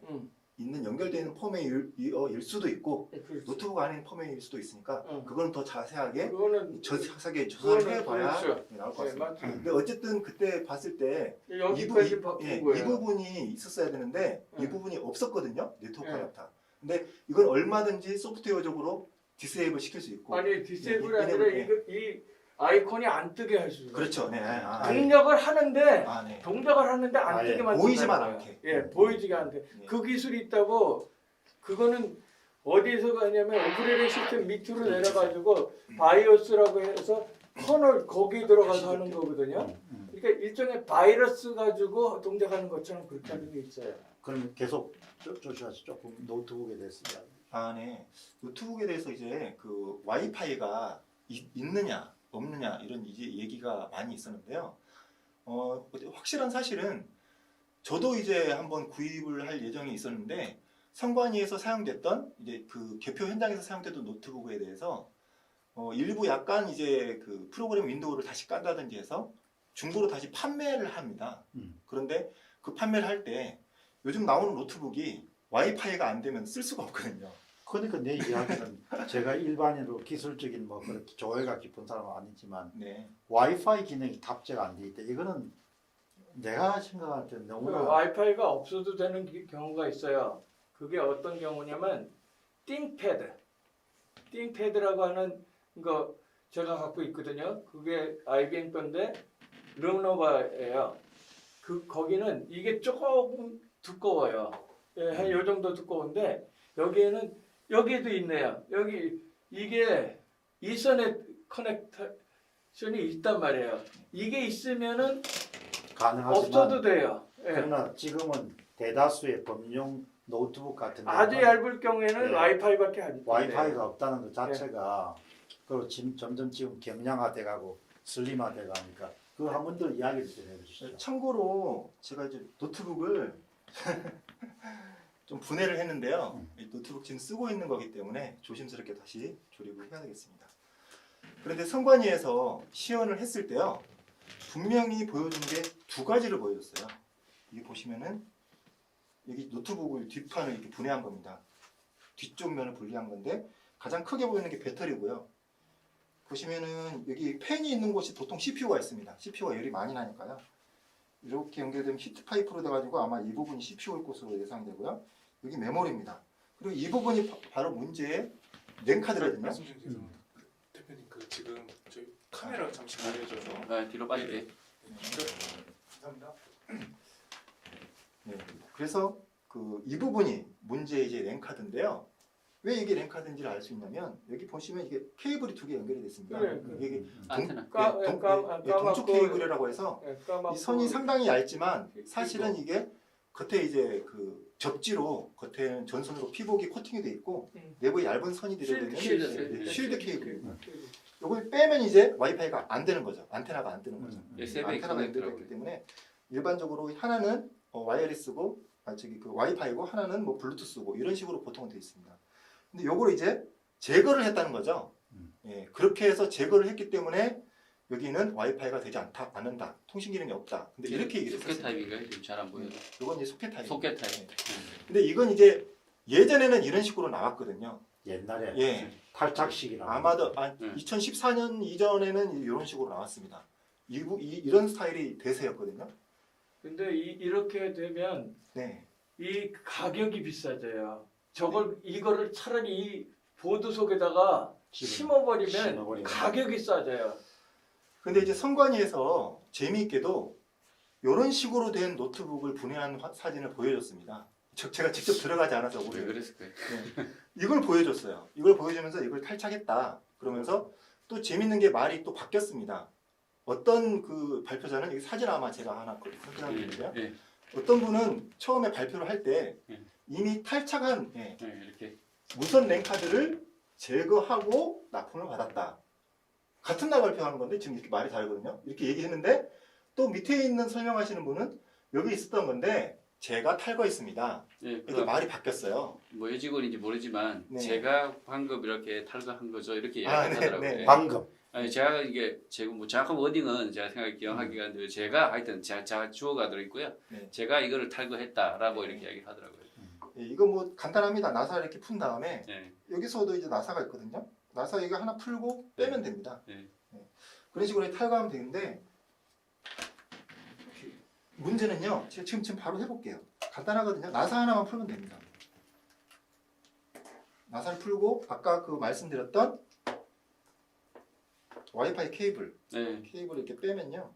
있는 연결되는 폼웨어일 수도 있고 그렇죠. 노트북 안에 폼웨어일 수도 있으니까 응. 그거는 더 자세하게 그거는 자세하게 조사를 그거는 해봐야 그렇죠. 나올 것 예, 같습니다. 맞습니다. 근데 어쨌든 그때 봤을 때 여기까지 바꾼 이 거예요. 부분이 있었어야 되는데 이 응. 부분이 없었거든요. 네트워크 응. 아답터. 근데 이건 얼마든지 소프트웨어적으로 디세이블 시킬 수 있고. 아니 디세이블이 이- 아니라 이네블- 이 아이콘이 안 뜨게 할 수 있어요. 그렇죠. 네. 동작을 하는데 네. 동작을 하는데 안 아, 예. 뜨게 만든다는 보이지만 거예요. 않게. 예, 보이지가 않게. 네. 그 기술이 있다고. 그거는 어디서 가냐면 오퍼레이팅 시스템 밑으로 내려가지고 바이오스라고 해서 커널 거기 들어가서 하는 거거든요. 그러니까 일종의 바이러스 가지고 동작하는 것처럼 그렇게 하는 게 있어요. 그럼 계속 조슈아 씨 조금 노트북에 대해서 이야기. 네. 노트북에 대해서 이제 그 와이파이가 있느냐 없느냐 이런 이제 얘기가 많이 있었는데요. 확실한 사실은 저도 이제 한번 구입을 할 예정이 있었는데 선관위에서 사용됐던 이제 그 개표 현장에서 사용됐던 노트북에 대해서 일부 약간 이제 그 프로그램 윈도우를 다시 깐다든지 해서 중고로 다시 판매를 합니다. 그런데 그 판매를 할 때 요즘 나오는 노트북이 와이파이가 안 되면 쓸 수가 없거든요. 그러니까 내 이야기는 제가 일반인으로 기술적인 뭐 그렇게 조회가 깊은 사람은 아니지만 네. 와이파이 기능이 탑재가 안 돼 있다. 이거는 내가 생각할 때 그 너무나 와이파이가 없어도 되는 경우가 있어요. 그게 어떤 경우냐면 띵패드라고 하는 거 제가 갖고 있거든요. 그게 IBM 건데 르노바예요. 거기는 이게 조금 두꺼워요. 예, 한 요 정도 두꺼운데 여기에도 있네요. 이게 이더넷 커넥션이 있단 말이에요. 이게 있으면은 가능하지만 없어도 돼요. 예. 그러나 지금은 대다수의 범용 노트북 같은 아주 경우는 얇을 경우에는 네. 와이파이밖에 안 돼요. 와이파이가 없다는 것 자체가 그리고 점점 지금 경량화돼 가고 슬림화돼 가니까 그거 한 번 더 이야기를 좀 해주시죠. 참고로 제가 이제 노트북을 좀 분해를 했는데요. 이 노트북 지금 쓰고 있는 거기 때문에 조심스럽게 다시 조립을 해야 되겠습니다. 그런데 선관위에서 시연을 했을 때요. 분명히 보여준 게 두 가지를 보여줬어요. 이게 보시면은 여기 노트북을 뒷판을 이렇게 분해한 겁니다. 뒤쪽 면을 분리한 건데 가장 크게 보이는 게 배터리고요. 보시면은 여기 팬이 있는 곳이 보통 CPU가 있습니다. CPU가 열이 많이 나니까요. 이렇게 연결되면 히트 파이프로 돼가지고 아마 이 부분이 CPU일 것으로 예상되고요. 여기 메모리입니다. 그리고 이 부분이 바로 문제의 랜카드거든요. 말씀 좀 죄송합니다. 대표님 그 지금 저희 카메라 잠시 가려져서 뒤로 빠질게. 감사합니다. 네. 그래서 이 부분이 문제의 이제 랜카드인데요. 왜 이게 랜카드인지를 알 수 있냐면 여기 보시면 이게 케이블이 두 개 연결이 됐습니다. 네, 이게 안테나. 동축 케이블이라고 해서 까맣고 이 선이 상당히 얇지만 사실은 이게 겉에 이제 그 접지로 겉에는 전선으로 피복이 코팅이 돼 있고 내부에 얇은 선이 들어있는 쉴드 케이블. 이걸 빼면 이제 와이파이가 안 되는 거죠. 안테나가 안 뜨는 거죠. SMA 안테나가 연결되어 있기 때문에 일반적으로 하나는 와이어리스고 그 와이파이고 하나는 뭐 블루투스고 이런 식으로 보통은 되어 있습니다. 근데 요걸 이제 제거를 했다는 거죠. 예, 그렇게 해서 제거를 했기 때문에 여기는 와이파이가 되지 않는다. 통신 기능이 없다. 근데 이렇게 얘기를 소켓 했어요. 타입인가요? 지금 잘 안 보여요. 이건 이제 소켓 타입. 소켓 타입. 근데 이건 이제 예전에는 이런 식으로 나왔거든요. 옛날에 예. 탈착식이나 아마도 네. 2014년 이전에는 이런 식으로 나왔습니다. 이런 스타일이 대세였거든요. 근데 이렇게 되면 네. 이 가격이 비싸져요. 이거를 차라리 이 보드 속에다가 심어버리면 가격이 싸져요. 근데 이제 선관위에서 재미있게도 이런 식으로 된 노트북을 분해한 사진을 보여줬습니다. 제가 직접 들어가지 않아서 왜 모르겠어요. 그랬을까요? 이걸 보여줬어요. 이걸 보여주면서 이걸 탈착했다. 그러면서 또 재밌는 게 말이 또 바뀌었습니다. 어떤 그 발표자는 여기 사진 아마 제가 하나 설명드리는데요. 예, 어떤 분은 처음에 발표를 할 때 예. 이미 탈착한 이렇게. 무선 랜카드를 제거하고 납품을 받았다. 같은 날 발표하는 건데 지금 이렇게 말이 다르거든요. 이렇게 얘기했는데 또 밑에 있는 설명하시는 분은 여기 있었던 건데 제가 탈거했습니다. 예, 이렇게 말이 바뀌었어요. 뭐 여직원인지 모르지만 네. 제가 방금 이렇게 탈거한 거죠. 이렇게 아, 이야기하더라고요. 네. 방금 아니 제가 이게 제가 뭐 정확한 워딩은 제가 생각에 기억하기가 한데 제가 하여튼 제가 주어가 들어있고요. 네. 제가 이거를 탈거했다라고 이렇게 이야기를 하더라고요. 예, 이거 뭐 간단합니다. 나사 이렇게 푼 다음에 네. 여기서도 이제 나사가 있거든요. 나사 이거 하나 풀고 빼면 됩니다. 네. 그런 식으로 탈거하면 되는데 문제는요. 제가 지금 바로 해볼게요. 간단하거든요. 나사 하나만 풀면 됩니다. 나사를 풀고 아까 그 말씀드렸던 와이파이 케이블 케이블을 이렇게 빼면요.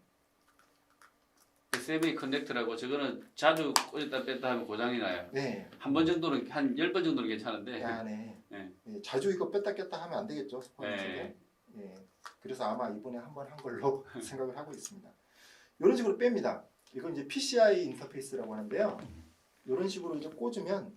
SMA 커넥터라고 저거는 자주 꽂았다 뺐다 하면 고장이 나요. 네. 한 번 정도는 한 10번 정도는 괜찮은데. 네. 네. 예, 자주 이거 뺐다 꼈다 하면 안 되겠죠. 스포츠에. 네. 예. 그래서 아마 이번에 한 번 한 걸로 생각을 하고 있습니다. 이런 식으로 뺍니다. 이건 이제 PCI 인터페이스라고 하는데요. 이런 식으로 이제 꽂으면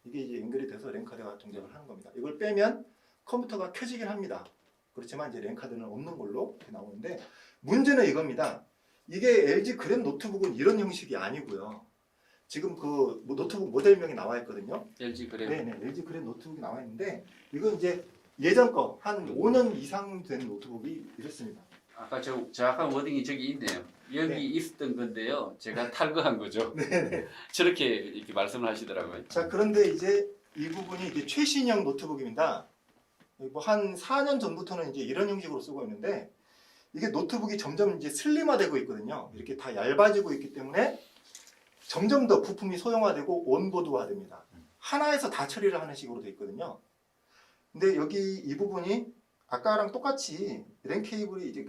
이게 이제 연결이 돼서 랜카드가 동작을 하는 겁니다. 이걸 빼면 컴퓨터가 켜지긴 합니다. 그렇지만 이제 랜카드는 없는 걸로 이렇게 나오는데 문제는 이겁니다. 이게 LG 그램 노트북은 이런 형식이 아니고요. 지금 그 노트북 모델명이 나와 있거든요. LG 그래. 네네, LG 그램 노트북이 나와 있는데 이건 이제 예전 거 한 5년 이상 된 노트북이 이렇습니다. 아까 저 정확한 워딩이 저기 있네요. 여기 네. 있었던 건데요. 제가 탈거한 거죠. 네네. 저렇게 이렇게 말씀을 하시더라고요. 자, 그런데 이제 이 부분이 이게 최신형 노트북입니다. 뭐 한 4년 전부터는 이제 이런 형식으로 쓰고 있는데 이게 노트북이 점점 이제 슬림화되고 있거든요. 이렇게 다 얇아지고 있기 때문에 점점 더 부품이 소형화되고 온보드화됩니다. 하나에서 다 처리를 하는 식으로 돼 있거든요. 근데 여기 이 부분이 아까랑 똑같이 랜 케이블이 이제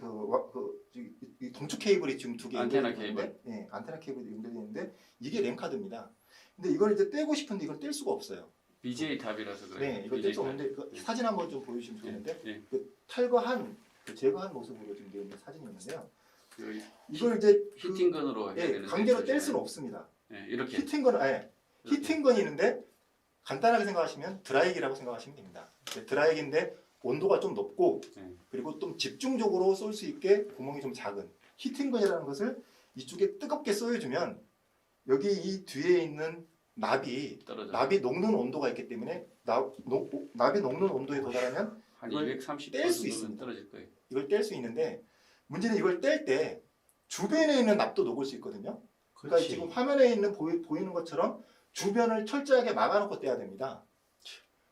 이 동축 케이블이 지금 두 개 안테나 연결되어 있는데, 네, 안테나 케이블이 연결되어 있는데 이게 랜 카드입니다. 근데 이걸 이제 떼고 싶은데 이걸 뗄 수가 없어요. BJ 탑이라서 그래요. 네, 이걸 뗄 BJ 수 탑. 없는데 그 사진 한번 좀 보여주시면 좋은데 예. 그 탈거한 그 제거한 모습으로 지금 되어 있는 사진이 있는데요. 그 이걸 이제 히팅건으로 해야 예, 되는데 강제로 뗄 수는 없습니다. 예, 이렇게 히팅건 이렇게. 히팅건이 있는데 간단하게 생각하시면 드라이기라고 생각하시면 됩니다. 드라이기인데 온도가 좀 높고 그리고 좀 집중적으로 쏠 수 있게 구멍이 좀 작은 히팅건이라는 것을 이쪽에 뜨겁게 쏘여주면 여기 이 뒤에 있는 납이 떨어져. 녹는 온도가 있기 때문에 납이 녹는 온도에 도달하면 한 이걸 230 뗄수 정도는 있습니다. 떨어질 거예요. 이걸 뗄 수 있는데 문제는 이걸 뗄 때 주변에 있는 납도 녹을 수 있거든요. 그러니까 지금 화면에 있는 보이는 것처럼 주변을 철저하게 막아놓고 떼야 됩니다.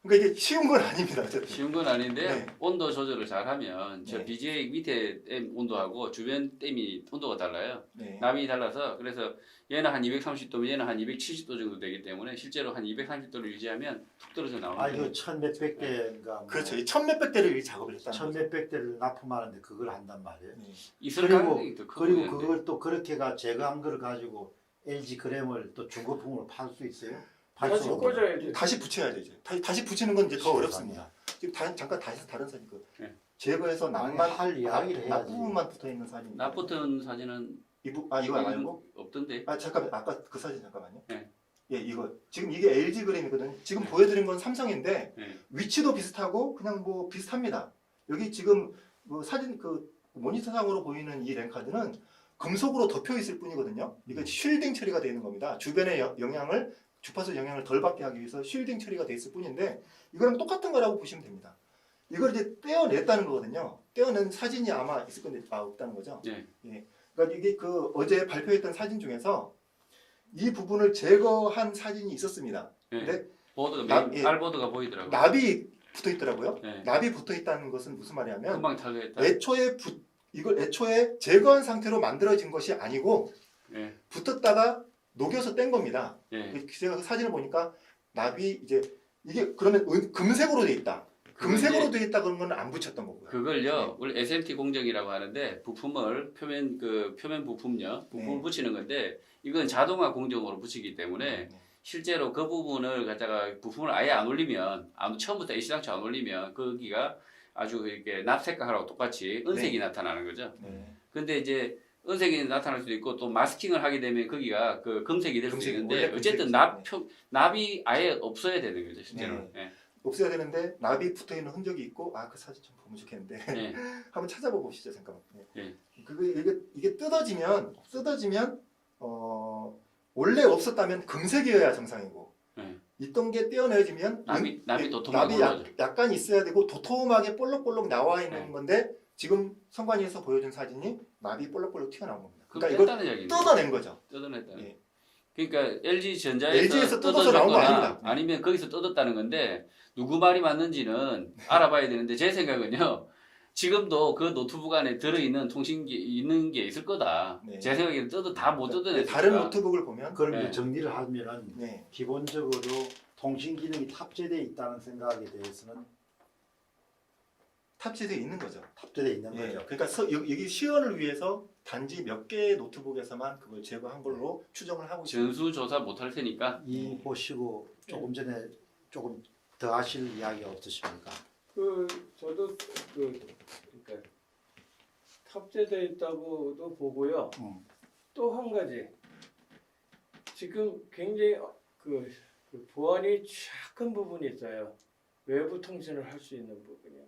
그러니까 이게 쉬운 건 아닙니다. 어쨌든. 쉬운 건 아닌데 네. 온도 조절을 잘하면 저 네. BGA 밑에 댐 온도하고 주변 댐이 온도가 달라요. 네. 남이 달라서 그래서 얘는 한 230도면 얘는 한 270도 정도 되기 때문에 실제로 한 230도를 유지하면 툭 떨어져 나오는 아 거예요. 이거 천 몇백 대인가 뭐 그렇죠. 이 천몇백 대를 이 작업을 했다는 천 거죠. 몇백 대를 납품하는데 그걸 한단 말이에요. 네. 있을 그리고 가능성이 더 크고 그리고 그런데. 그걸 또 그렇게가 제거한 걸 가지고 LG 그램을 또 중고품으로 팔 수 있어요? 팔 다시 수 없는 꽂아야지. 다시 붙여야죠 이제. 다시 붙이는 건 이제 더 거예요. 어렵습니다. 지금 잠깐 다시 다른 사진 그 네. 제거해서 아니, 납만 할 이야기를 해야지. 납부분만 붙어 있는 사진. 납붙은 사진은 이거 말고? 없던데. 아 잠깐만 아까 그 사진 잠깐만요. 네. 예 이거 지금 이게 LG 그램이거든. 지금 보여드린 건 삼성인데 네. 위치도 비슷하고 그냥 뭐 비슷합니다. 여기 지금 뭐 사진 그 모니터상으로 보이는 이 램카드는 금속으로 덮여 있을 뿐이거든요. 이거 쉴딩 처리가 되어 있는 겁니다. 주변의 영향을 주파수 영향을 덜 받게 하기 위해서 쉴딩 처리가 되어 있을 뿐인데 이거랑 똑같은 거라고 보시면 됩니다. 이걸 이제 떼어냈다는 거거든요. 떼어낸 사진이 아마 있을 건데 없다는 거죠. 네. 예. 그러니까 이게 그 어제 발표했던 사진 중에서 이 부분을 제거한 사진이 있었습니다. 네. 근데 보드가 예. 알보드가 보이더라고요. 납이 붙어 있더라고요. 네. 납이 붙어 있다는 것은 무슨 말이냐면 금방 탈거했다. 이걸 애초에 제거한 상태로 만들어진 것이 아니고 네. 붙었다가 녹여서 뗀 겁니다. 네. 제가 그 사진을 보니까 납이 이제 이게 그러면 금색으로 돼 있다. 금색으로 돼 있다 그런 건 안 붙였던 거고요. 그걸요, 우리 SMT 공정이라고 하는데 부품을 표면 부품요, 부품을 네. 붙이는 건데 이건 자동화 공정으로 붙이기 때문에 네. 실제로 그 부분을 갖다가 부품을 아예 안 올리면 처음부터 A시당초 안 올리면 거기가 아주 이렇게 납 색깔하고 똑같이 은색이 나타나는 거죠. 네. 근데 이제 은색이 나타날 수도 있고 또 마스킹을 하게 되면 거기가 그 금색이 될 수 금색이, 있는데 원래 어쨌든 금색이죠. 납이 아예 없어야 되는 거죠, 실제로. 네. 네. 없어야 되는데 납이 붙어 있는 흔적이 있고 그 사진 좀 보면 좋겠는데 네. 한번 찾아보고 보시죠 잠깐만. 네. 이게 뜯어지면 원래 없었다면 금색이어야 정상이고 네. 있던 게 떼어내지면 납이 도톰하게 납이 올라오죠. 약간 있어야 되고 도톰하게 볼록볼록 나와 있는 네. 건데 지금 성관위에서 보여준 사진이 납이 볼록볼록 튀어나온 겁니다. 그거 그러니까 이걸 뺐다는 이야기입니다. 뜯어낸 거죠. 뜯어냈다는. 예. 그러니까 LG전자에서 LG에서 뜯어서 나온 거 아닙니다. 아니면 거기서 뜯었다는 건데 누구 말이 맞는지는 알아봐야 되는데 제 생각은요. 지금도 그 노트북 안에 들어있는 통신기 있는 게 있을 거다. 네. 제 생각에는 다 못 뜯어냈을 다른 거다. 노트북을 보면 그럼 네. 이제 정리를 하면은 네. 기본적으로 통신 기능이 탑재되어 있다는 생각에 대해서는 탑재되어 있는 거죠. 탑재되어 있는 예. 거죠. 그러니까 여기 시연을 위해서 단지 몇 개의 노트북에서만 그걸 제거한 걸로 추정을 하고 있습니다. 전수조사 못 할 테니까 이 보시고 조금 전에 조금 더 하실 이야기 없으십니까? 저도 그러니까 탑재되어 있다고도 보고요. 또 한 가지 지금 굉장히 그 보안이 취약한 부분이 있어요. 외부 통신을 할 수 있는 부분이요.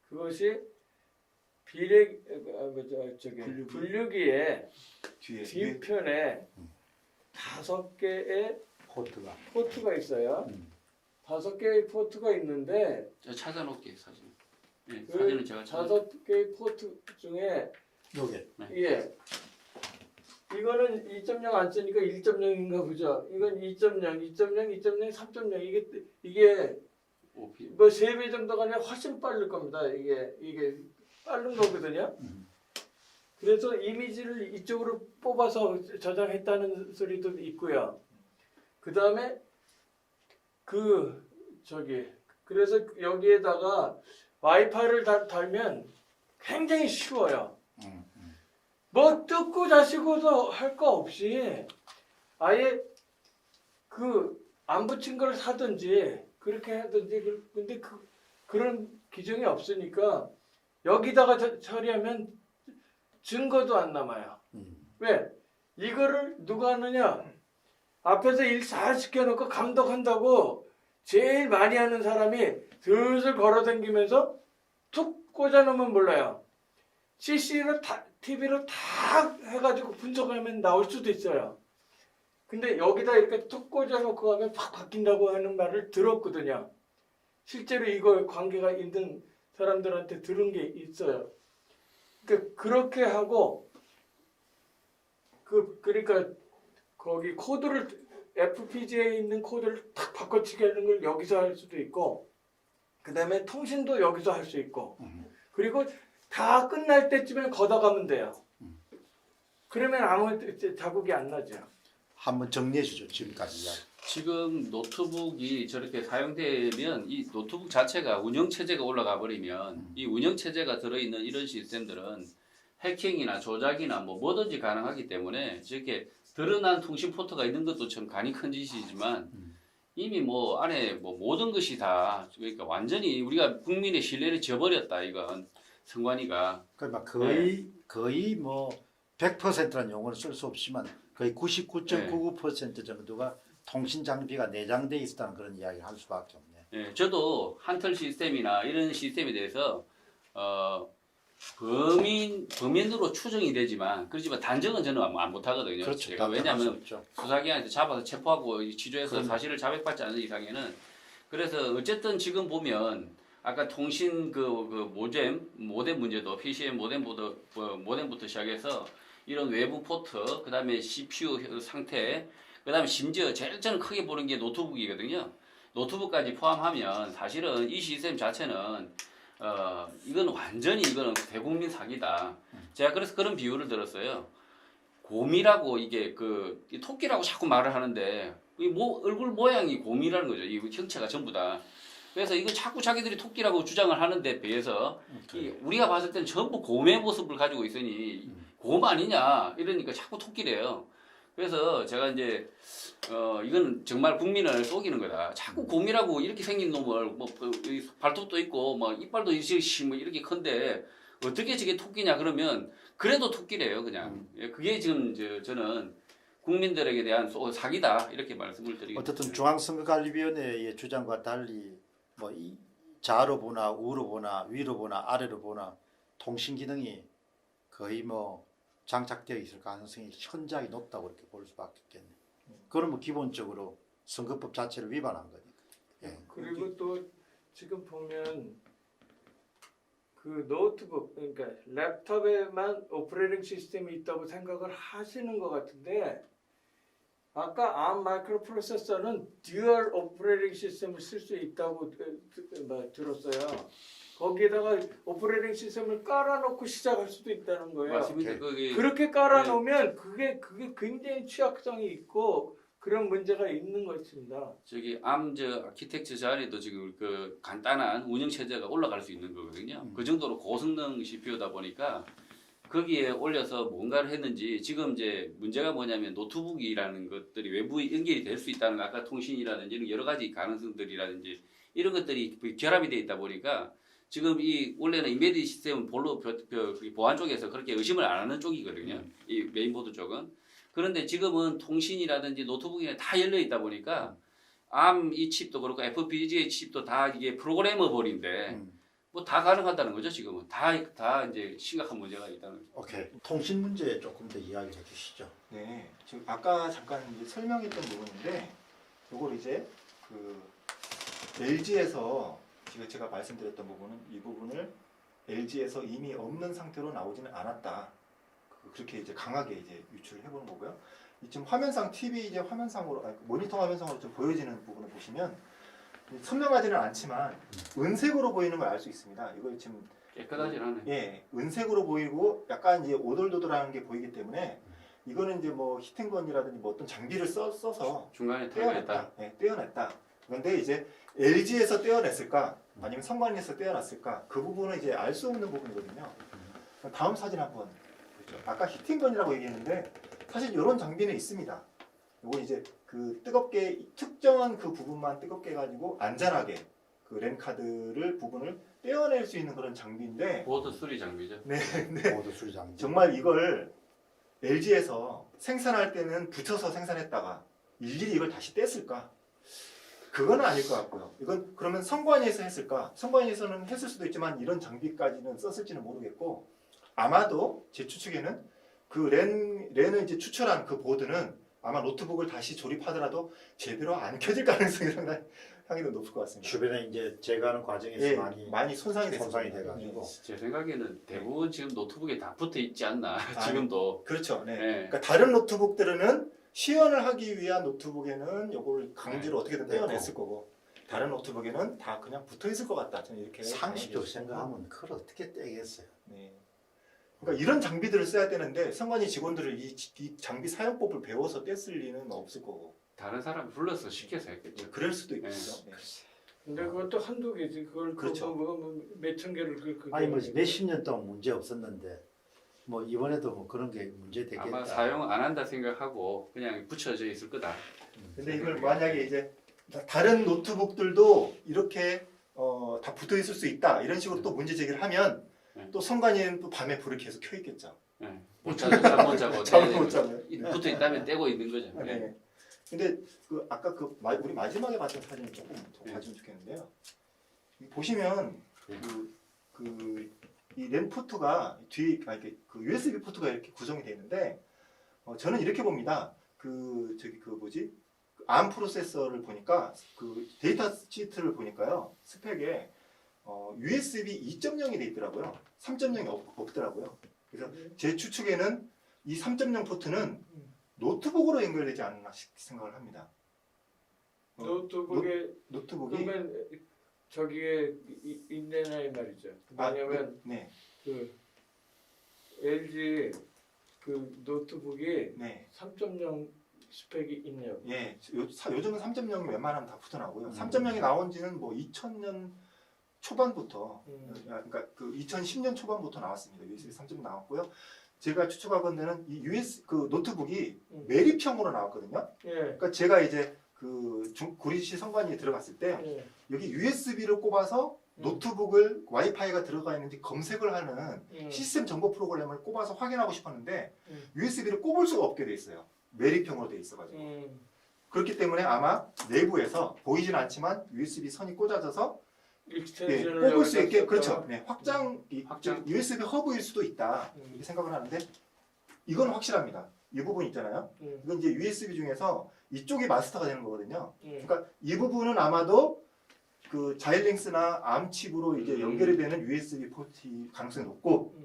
그것이 분류기의 뒤에 뒤편에 5개의 포트가 포트가 있어요. 음. 5개의 포트가 있는데 저 찾아놓을게요 사진. 네, 그 사진은 제가 찾아. 5개의 포트 중에 요게 예. 이거는 2.0 안 쓰니까 1.0인가 보죠. 이건 2.0, 2.0, 2.0, 3.0 이게 OP. 뭐 3배 정도가 아니라 훨씬 빠를 겁니다. 이게 빠른 거거든요. 그래서 이미지를 이쪽으로 뽑아서 저장했다는 소리도 있고요. 그 다음에 그래서 여기에다가 와이파이를 달면 굉장히 쉬워요. 뭐 뜯고 자시고도 할 거 없이 아예 안 붙인 걸 사든지 그렇게 하든지 근데 그런 기종이 없으니까 여기다가 처리하면 증거도 안 남아요. 왜? 이거를 누가 하느냐? 앞에서 일 잘 시켜놓고 감독한다고 제일 많이 하는 사람이 슬슬 걸어다니면서 툭 꽂아놓으면 몰라요. CC로 TV로 다 해가지고 분석하면 나올 수도 있어요. 근데 여기다 이렇게 툭 꽂아놓고 하면 팍 바뀐다고 하는 말을 들었거든요. 실제로 이거 관계가 있는 사람들한테 들은 게 있어요. 그렇게 하고 그러니까 거기 코드를 FPGA에 있는 코드를 탁 바꿔치기 하는 걸 여기서 할 수도 있고, 그 다음에 통신도 여기서 할 수 있고, 그리고 다 끝날 때쯤에 걷어가면 돼요. 그러면 아무 자국이 안 나죠. 한번 정리해 주죠. 지금까지 이야기. 지금 노트북이 저렇게 사용되면 이 노트북 자체가 운영 체제가 올라가 버리면 이 운영 체제가 들어있는 이런 시스템들은 해킹이나 조작이나 뭐 뭐든지 가능하기 때문에 저렇게 드러난 통신 포트가 있는 것도 참 간이 큰 짓이지만 이미 뭐 안에 뭐 모든 것이 다 그러니까 완전히 우리가 국민의 신뢰를 저버렸다 이건 선관위가. 그러니까 거의 뭐 100%라는 용어를 쓸 수 없지만 거의 99.99% 정도가 통신 장비가 내장돼 있었다는 그런 이야기를 할 수밖에 없네. 예, 저도 한틀 시스템이나 이런 시스템에 대해서 범인으로 추정이 되지만 그렇지만 단정은 저는 안 못하거든요. 그렇죠. 제가 왜냐하면 없죠. 수사기관에서 잡아서 체포하고 취조해서 그럼요. 사실을 자백받지 않는 이상에는 그래서 어쨌든 지금 보면 아까 통신 그 모뎀 문제도 PCM 모뎀부터 시작해서 이런 외부 포트 그다음에 CPU 상태 그다음에 심지어 제일 저는 크게 보는 게 노트북이거든요. 노트북까지 포함하면 사실은 이 시스템 자체는 이건 완전히 이거는 대국민 사기다. 제가 그래서 그런 비유를 들었어요. 곰이라고 이게 이 토끼라고 자꾸 말을 하는데 이 얼굴 모양이 곰이라는 거죠. 이 형체가 전부 다. 그래서 이거 자꾸 자기들이 토끼라고 주장을 하는데 비해서 우리가 봤을 때는 전부 곰의 모습을 가지고 있으니 곰 아니냐 이러니까 자꾸 토끼래요. 그래서 제가 이제 이건 정말 국민을 속이는 거다. 자꾸 곰이라고 이렇게 생긴 놈을 뭐 발톱도 있고 뭐 이빨도 이렇게 큰데 어떻게 저게 토끼냐 그러면 그래도 토끼래요 그냥. 그게 지금 저는 국민들에게 대한 사기다 이렇게 말씀을 드리겠습니다. 어쨌든 중앙선거관리위원회의 주장과 달리 뭐 좌로 보나 우로 보나 위로 보나 아래로 보나 통신 기능이 거의 뭐 장착되어 있을 가능성이 현저하게 높다고 이렇게 볼 수밖에 없겠네. 그러면 기본적으로 선거법 자체를 위반한 거니까. 예. 그리고 또 지금 보면 그 노트북 그러니까 랩탑에만 오퍼레이팅 시스템이 있다고 생각을 하시는 것 같은데 아까 ARM 마이크로 프로세서는 듀얼 오퍼레이팅 시스템을 쓸 수 있다고 들었어요. 거기에다가 오퍼레이팅 시스템을 깔아놓고 시작할 수도 있다는 거예요. 맞습니다. 그렇게 깔아놓으면 그게 굉장히 취약성이 있고 그런 문제가 있는 것입니다. 저기 아키텍처 자리도 지금 그 간단한 운영 체제가 올라갈 수 있는 거거든요. 그 정도로 고성능 CPU다 보니까 거기에 올려서 뭔가를 했는지 지금 이제 문제가 뭐냐면 노트북이라는 것들이 외부 연결이 될 수 있다는 거 아까 통신이라든지 이런 여러 가지 가능성들이라든지 이런 것들이 결합이 돼 있다 보니까 지금 이 원래는 인베디드 시스템은 별로 보안 쪽에서 그렇게 의심을 안 하는 쪽이거든요. 이 메인보드 쪽은. 그런데 지금은 통신이라든지 노트북이나 다 열려 있다 보니까 ARM 이 칩도 그렇고 FPGA 칩도 다 이게 프로그래머블인데 뭐 다 가능하다는 거죠 지금은 다 이제 심각한 문제가 있다는 거죠. 오케이. 통신 문제에 조금 더 이야기해 주시죠. 네, 지금 아까 잠깐 이제 설명했던 부분인데, 이걸 이제 그 LG에서 제가 말씀드렸던 부분은 이 부분을 LG에서 이미 없는 상태로 나오지는 않았다. 그렇게 이제 강하게 이제 유출을 해보는 거고요. 지금 화면상 TV 이제 화면상으로 모니터 화면상으로 좀 보여지는 부분을 보시면 선명하지는 않지만 은색으로 보이는 걸 알 수 있습니다. 이걸 지금 깨끗하진 않아요. 예, 은색으로 보이고 약간 이제 오돌도돌하는 게 보이기 때문에 이거는 이제 뭐 히팅건이라든지 뭐 어떤 장비를 써서 중간에 떼어냈다. 탈거했다. 예, 떼어냈다. 그런데 이제 LG에서 떼어냈을까 아니면 선관위에서 떼어놨을까 그 부분은 이제 알 수 없는 부분이거든요. 다음 사진 한번 보죠. 아까 히팅건이라고 얘기했는데 사실 이런 장비는 있습니다. 이거 이제 그 뜨겁게 특정한 그 부분만 뜨겁게 해가지고 안전하게 그 램 카드를 부분을 떼어낼 수 있는 그런 장비인데 보드 수리 장비죠. 네. 모두 수리장. 정말 이걸 LG에서 생산할 때는 붙여서 생산했다가 일일이 이걸 다시 뗐을까? 그건 아닐 것 같고요. 이건 그러면 선관위에서 했을까? 선관위에서는 했을 수도 있지만 이런 장비까지는 썼을지는 모르겠고 아마도 제 추측에는 그 랜을 이제 추출한 그 보드는 아마 노트북을 다시 조립하더라도 제대로 안 켜질 가능성이 상당히 높을 것 같습니다. 주변에 이제 제거하는 과정에서 예, 많이 손상이 손상이 됐습니다. 돼가지고. 제 생각에는 대부분 지금 노트북에 다 붙어 있지 않나 아, 지금도. 그렇죠. 네. 네. 그러니까 다른 노트북들은 시연을 하기 위한 노트북에는 이걸 강제로 어떻게든 떼어냈을 거고 다른 노트북에는 다 그냥 붙어 있을 것 같다. 저는 이렇게 상식적으로 생각해요. 생각하면 그걸 어떻게 떼겠어요? 네. 그러니까 이런 장비들을 써야 되는데 성관이 직원들을 이 장비 사용법을 배워서 뗐을 리는 없을 거고 다른 사람 불러서 시켜서 했겠죠. 그럴 수도 있겠죠. 네. 근데 그것도 한두 개지. 그걸 그렇죠. 몇천 개를 아니 뭐 몇십 년 동안 문제 없었는데 뭐 이번에도 뭐 그런 게 문제 되겠다. 아마 사용 안 한다 생각하고 그냥 붙여져 있을 거다. 근데 이걸 만약에 이제 다른 노트북들도 이렇게 다 붙어 있을 수 있다 이런 식으로 또 문제 제기를 하면 또 성관이는 또 밤에 불을 계속 켜 있겠죠. 네. 못 자고 잠못 자고 잠을 못 자고요. 붙어 있다면 떼고 있는 거죠. 네. 네. 근데 그 아까 우리 마지막에 봤던 사진 조금 더 봐주면 좋겠는데요. 보시면 이 램 포트가 뒤에 이렇게 그 USB 포트가 이렇게 구성이 되어 있는데 저는 이렇게 봅니다. ARM 프로세서를 보니까 그 데이터 시트를 보니까요 스펙에 USB 2.0이 돼 있더라고요. 3.0이 없더라고요. 그래서 제 추측에는 이 3.0 포트는 노트북으로 연결되지 않나 생각을 합니다. 노트북에 노트북이 그러면 저기에 있네나 이 말이죠. 뭐냐면 네, 그 LG 그 노트북이 네, 3.0 스펙이 있냐고. 예, 요즘은 3.0이 웬만하면 다 붙어나고요. 3.0이 나온 지는 뭐 2000년 초반부터, 그러니까 그 2010년 초반부터 나왔습니다. USB 3.0 나왔고요. 제가 추측하건대는 이 그 노트북이 매립형으로 나왔거든요. 예. 그러니까 제가 이제 그 구리시 성관이에 들어갔을 때 예. 여기 USB를 꼽아서 노트북을 와이파이가 들어가 있는지 검색을 하는 시스템 정보 프로그램을 꼽아서 확인하고 싶었는데 USB를 꼽을 수가 없게 돼 있어요. 매립형으로 돼 있어가지고. 그렇기 때문에 아마 내부에서 보이진 않지만 USB 선이 꽂아져서 꼽을 수 있게 그렇죠. 네, 확장 USB 허브일 수도 있다 이렇게 생각을 하는데 이건 확실합니다. 이 부분 있잖아요. 이건 이제 USB 중에서 이쪽이 마스터가 되는 거거든요. 그러니까 이 부분은 아마도 그 자일링스나 암 칩으로 이제 연결이 되는 USB 포트 가능성이 높고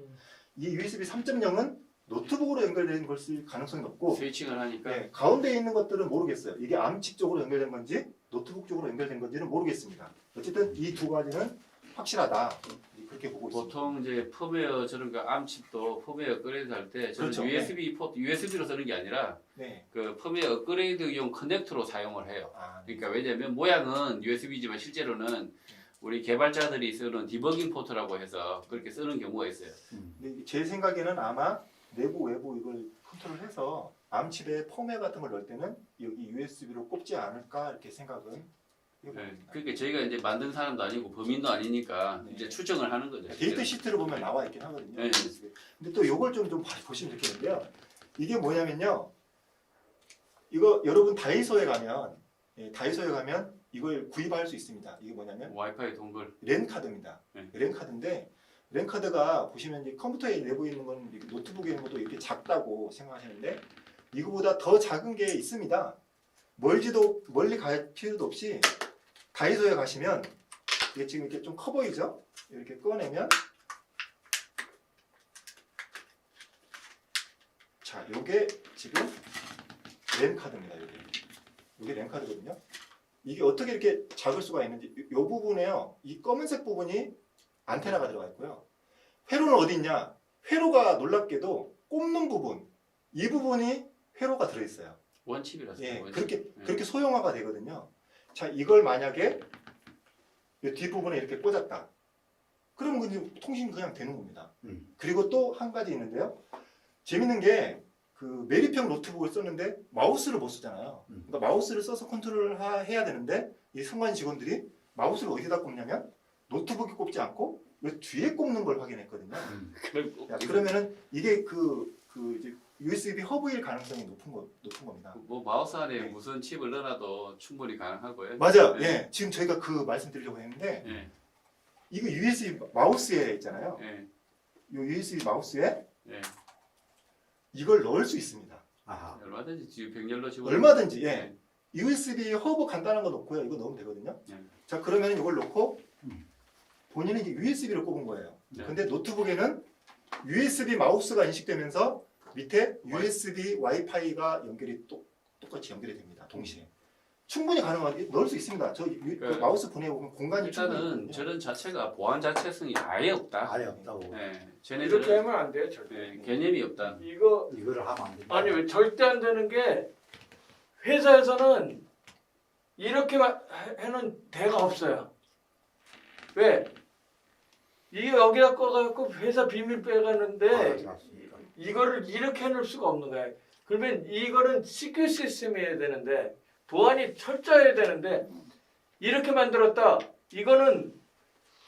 이 USB 3.0은 노트북으로 연결되는 것일 가능성이 높고 스위칭을 하니까 네, 가운데 있는 것들은 모르겠어요. 이게 암 칩 쪽으로 연결된 건지 노트북 쪽으로 연결된 건지는 모르겠습니다. 어쨌든 이 두 가지는 확실하다. 그렇게 보고 있습니다. 보통 이제 펌웨어 저런 거 암칩도 펌웨어 업그레이드 할 때 저는 그렇죠. USB 포트 USB로 쓰는 게 아니라 네. 그 펌웨어 업그레이드용 커넥터로 사용을 해요. 아, 그러니까 왜냐면 모양은 USB지만 실제로는 우리 개발자들이 쓰는 디버깅 포트라고 해서 그렇게 쓰는 경우가 있어요. 근데 제 생각에는 아마 내부 외부 이걸 컨트롤해서 암칩에 펌웨어 같은 걸 넣을 때는 여기 USB로 꼽지 않을까 이렇게 생각은 해봅니다. 네, 그러니까 저희가 이제 만든 사람도 아니고 범인도 아니니까 네. 이제 추정을 하는 거죠. 데이터 시트를 보면 나와 있긴 하거든요. 네. 근데 또 이걸 좀 보시면 좋겠는데요. 이게 뭐냐면요. 이거 여러분 다이소에 가면 이걸 구입할 수 있습니다. 이게 뭐냐면 와이파이 동글. 랜카드입니다. 네. 랜카드인데 랜카드가 보시면 이제 컴퓨터에 내고 있는 건 노트북에 있는 것도 이렇게 작다고 생각하시는데 이거보다 더 작은 게 있습니다. 멀리 갈 필요도 없이 다이소에 가시면 이게 지금 이렇게 좀 커 보이죠? 이렇게 꺼내면 자, 요게 지금 랜카드입니다. 요게 랜카드거든요. 이게 어떻게 이렇게 작을 수가 있는지 요 부분에요. 이 검은색 부분이 안테나가 들어가 있고요. 회로는 어디 있냐? 회로가 놀랍게도 꼽는 부분 이 부분이 회로가 들어 있어요. 원칩이라서. 예, 원칩. 그렇게 소형화가 되거든요. 자, 이걸 만약에 이 뒷부분에 이렇게 꽂았다. 그러면 그냥 통신이 그냥 되는 겁니다. 그리고 또 한 가지 있는데요. 재밌는 게 그 매립형 노트북을 썼는데 마우스를 못 쓰잖아요. 그러니까 마우스를 써서 컨트롤을 해야 되는데 이 성관 직원들이 마우스를 어디다 꼽냐면 노트북에 꼽지 않고 이 뒤에 꼽는 걸 확인했거든요. 야, 그러면은 이게 이제 USB 허브일 가능성이 높은 겁니다. 뭐 마우스 안에 네. 무슨 칩을 넣어놔도 충분히 가능하고요. 맞아요. 네. 예, 지금 저희가 그 말씀드리려고 했는데 예. 이거 USB 마우스에 있잖아요. 예. 이 USB 마우스에 예. 이걸 넣을 수 있습니다. 아하. 얼마든지 지금 병렬로 지금 얼마든지 예. USB 허브 간단한 거 넣고요. 이거 넣으면 되거든요. 네. 자, 그러면 이걸 넣고 본인은 이제 USB를 꼽은 거예요. 네. 근데 노트북에는 USB 마우스가 인식되면서 밑에 USB 와이파이가 연결이 또 똑같이 연결이 됩니다. 동시에. 충분히 가능하게 넣을 수 있습니다. 그 마우스 보내보면 공간이 충분히 일단은 있거든요. 저런 자체가 보안 자체성이 아예 없다. 아예 없다고. 예, 이렇게 쟤네들은 하면 안 돼요, 절대. 예, 개념이 없다. 이거를 하면 안 된다. 아니 왜 절대 안 되는 게 회사에서는 이렇게 해놓은 데가 없어요. 왜? 이게 여기다 꺼갖고 회사 비밀 빼가는데 하지 않습니까? 이거를 이렇게 해놓을 수가 없는 거예요. 그러면 이거는 시큐 시스템이어야 되는데 보안이 철저해야 되는데 이렇게 만들었다. 이거는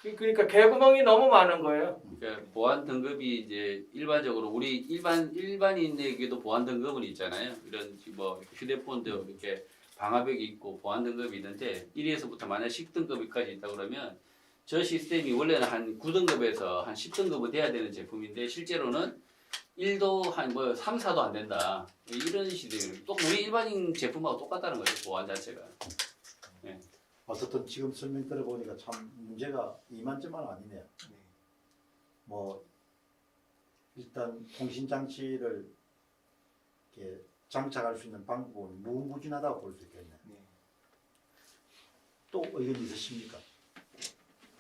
그러니까 개구멍이 너무 많은 거예요. 그러니까 보안 등급이 이제 일반적으로 우리 일반인에게도 보안 등급은 있잖아요. 이런 뭐 휴대폰도 이렇게 방화벽이 있고 보안 등급이 있는데 1위에서부터 만약 10등급까지 있다 그러면 저 시스템이 원래는 한 9등급에서 한 10등급은 돼야 되는 제품인데 실제로는 1도 한 뭐 3, 4도 안 된다. 이런 시대예요. 또 우리 일반인 제품하고 똑같다는 거죠. 보안 자체가. 어쨌든 지금 설명 들어보니까 참 문제가 이만저만 아니네요. 네. 뭐 일단 통신 장치를 이렇게 장착할 수 있는 방법은 무궁무진하다고 볼 수 있겠네. 네. 또 의견 있으십니까?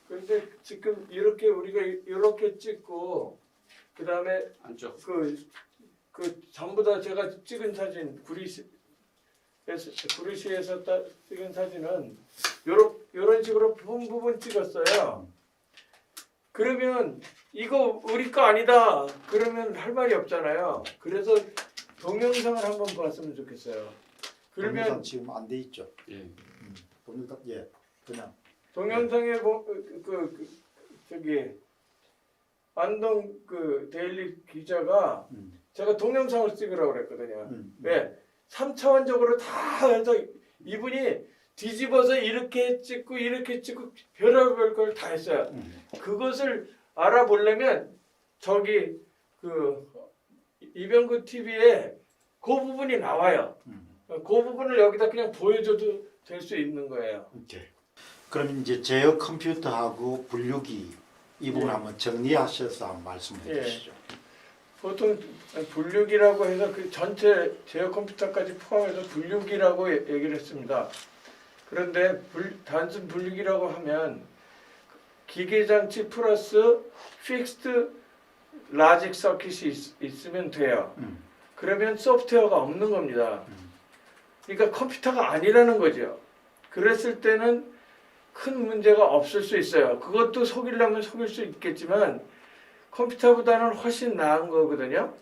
그런데 지금 이렇게 우리가 이렇게 찍고 그 다음에 안쪽. 그 전부 다 제가 찍은 사진 구리시에서 찍은 사진은 요런 식으로 부분 찍었어요. 그러면 이거 우리 거 아니다. 그러면 할 말이 없잖아요. 그래서 동영상을 한번 봤으면 좋겠어요. 동영상 그러면 지금 안 돼 있죠. 예. 동영상 그냥 동영상에 저기 안동 그 데일리 기자가 제가 동영상을 찍으라고 그랬거든요. 왜? 3차원적으로 다 해서 이분이 뒤집어서 이렇게 찍고 별의별 걸 다 했어요. 그것을 알아보려면 저기 그 이병구 TV에 그 부분이 나와요. 그 부분을 여기다 그냥 보여줘도 될 수 있는 거예요. 오케이. 그럼 이제 제어 컴퓨터하고 분류기 이 부분 한번 정리하셔서 한번 말씀해 예. 주시죠. 보통 분류기라고 해서 그 전체 제어 컴퓨터까지 포함해서 분류기라고 얘기를 했습니다. 그런데 단순 분류기라고 하면 기계장치 플러스 픽스드 라직 서킷이 있으면 돼요. 그러면 소프트웨어가 없는 겁니다. 그러니까 컴퓨터가 아니라는 거죠. 그랬을 때는 큰 문제가 없을 수 있어요. 그것도 속이려면 속일 수 있겠지만 컴퓨터보다는 훨씬 나은 거거든요.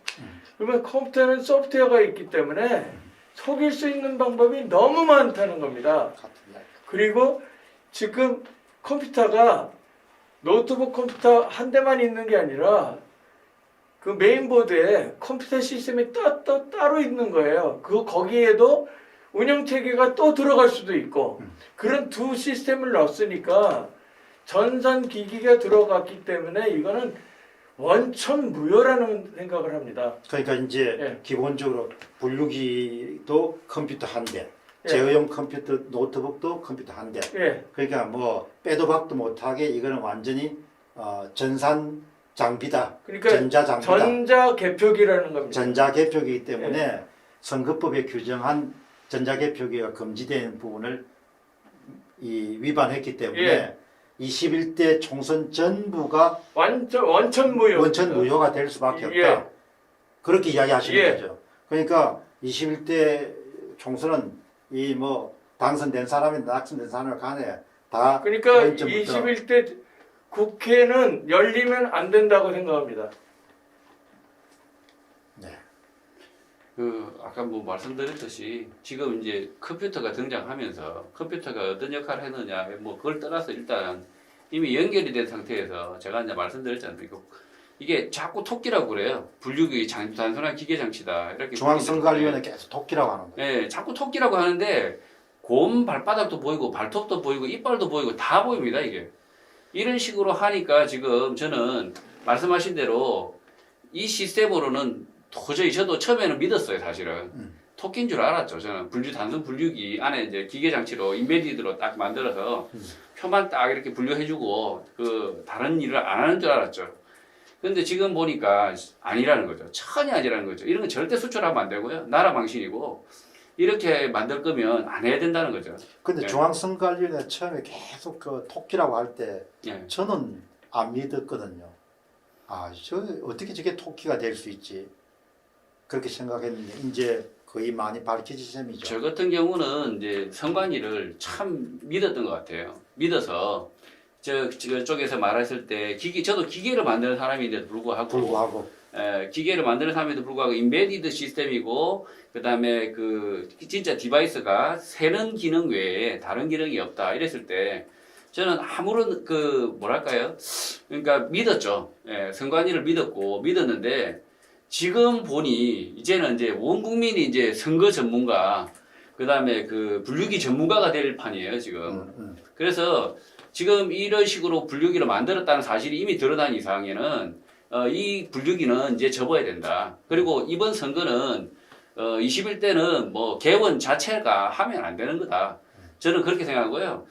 그러면 컴퓨터는 소프트웨어가 있기 때문에 속일 수 있는 방법이 너무 많다는 겁니다. 그리고 지금 컴퓨터가 노트북 컴퓨터 한 대만 있는 게 아니라 그 메인보드에 컴퓨터 시스템이 따로 있는 거예요. 거기에도 운영체계가 또 들어갈 수도 있고 그런 두 시스템을 넣었으니까 전산 기기가 들어갔기 때문에 이거는 원천무효라는 생각을 합니다. 그러니까 이제 예. 기본적으로 분류기도 컴퓨터 한 대, 예. 제어용 컴퓨터 노트북도 컴퓨터 한 대. 예, 그러니까 뭐 빼도 박도 못하게 이거는 완전히 전산 장비다. 그러니까 전자장비다. 전자개표기라는 겁니다. 전자개표기이기 때문에 선거법에 규정한 전자개표기가 금지된 부분을 위반했기 때문에 예. 21대 총선 전부가 원천무효. 원천무효가 될 수밖에 없다. 예. 그렇게 이야기하시는 예. 거죠. 그러니까 21대 총선은 이 뭐 당선된 사람이나 낙선된 사람을 간에 다 그러니까 원점부터 21대 국회는 열리면 안 된다고 생각합니다. 네. 아까 뭐 말씀드렸듯이 지금 이제 컴퓨터가 등장하면서 컴퓨터가 어떤 역할을 했느냐 뭐 그걸 떠나서 일단 이미 연결이 된 상태에서 제가 이제 말씀드렸잖아요. 이게 자꾸 토끼라고 그래요. 분류기 단순한 기계 장치다 이렇게. 중앙선거관리위원회 계속 토끼라고 하는 거예요. 네, 자꾸 토끼라고 하는데 곰 발바닥도 보이고 발톱도 보이고 이빨도 보이고 다 보입니다 이게. 이런 식으로 하니까 지금 저는 말씀하신 대로 이 시스템으로는 도저히 저도 처음에는 믿었어요 사실은. 토끼인 줄 알았죠. 저는 단순 분류기 안에 이제 기계 장치로 인베디드로 딱 만들어서 표만 딱 이렇게 분류해주고 그 다른 일을 안 하는 줄 알았죠. 근데 지금 보니까 아니라는 거죠. 전혀 아니라는 거죠. 이런 건 절대 수출하면 안 되고요. 나라 망신이고 이렇게 만들 거면 안 해야 된다는 거죠. 근데 예. 중앙선거관리위원회 처음에 계속 그 토끼라고 할 때 예. 저는 안 믿었거든요. 아, 저 어떻게 저게 토끼가 될 수 있지? 그렇게 생각했는데 이제 거의 많이 밝혀진 셈이죠. 저 같은 경우는 이제 선관위를 참 믿었던 것 같아요. 믿어서 저쪽에서 말했을 때 저도 기계를 만드는 사람인데도 불구하고 기계를 만드는 사람에도 불구하고 인베디드 시스템이고 그다음에 그 진짜 디바이스가 세는 기능 외에 다른 기능이 없다 이랬을 때 저는 아무런 그 뭐랄까요? 그러니까 믿었죠. 예, 선관위를 믿었는데 지금 보니 이제는 이제 온 국민이 이제 선거 전문가 그다음에 그 분류기 전문가가 될 판이에요, 지금. 그래서 지금 이런 식으로 분류기를 만들었다는 사실이 이미 드러난 이상에는 이 분류기는 이제 접어야 된다. 그리고 이번 선거는 21대는 뭐 개원 자체가 하면 안 되는 거다. 저는 그렇게 생각하고요.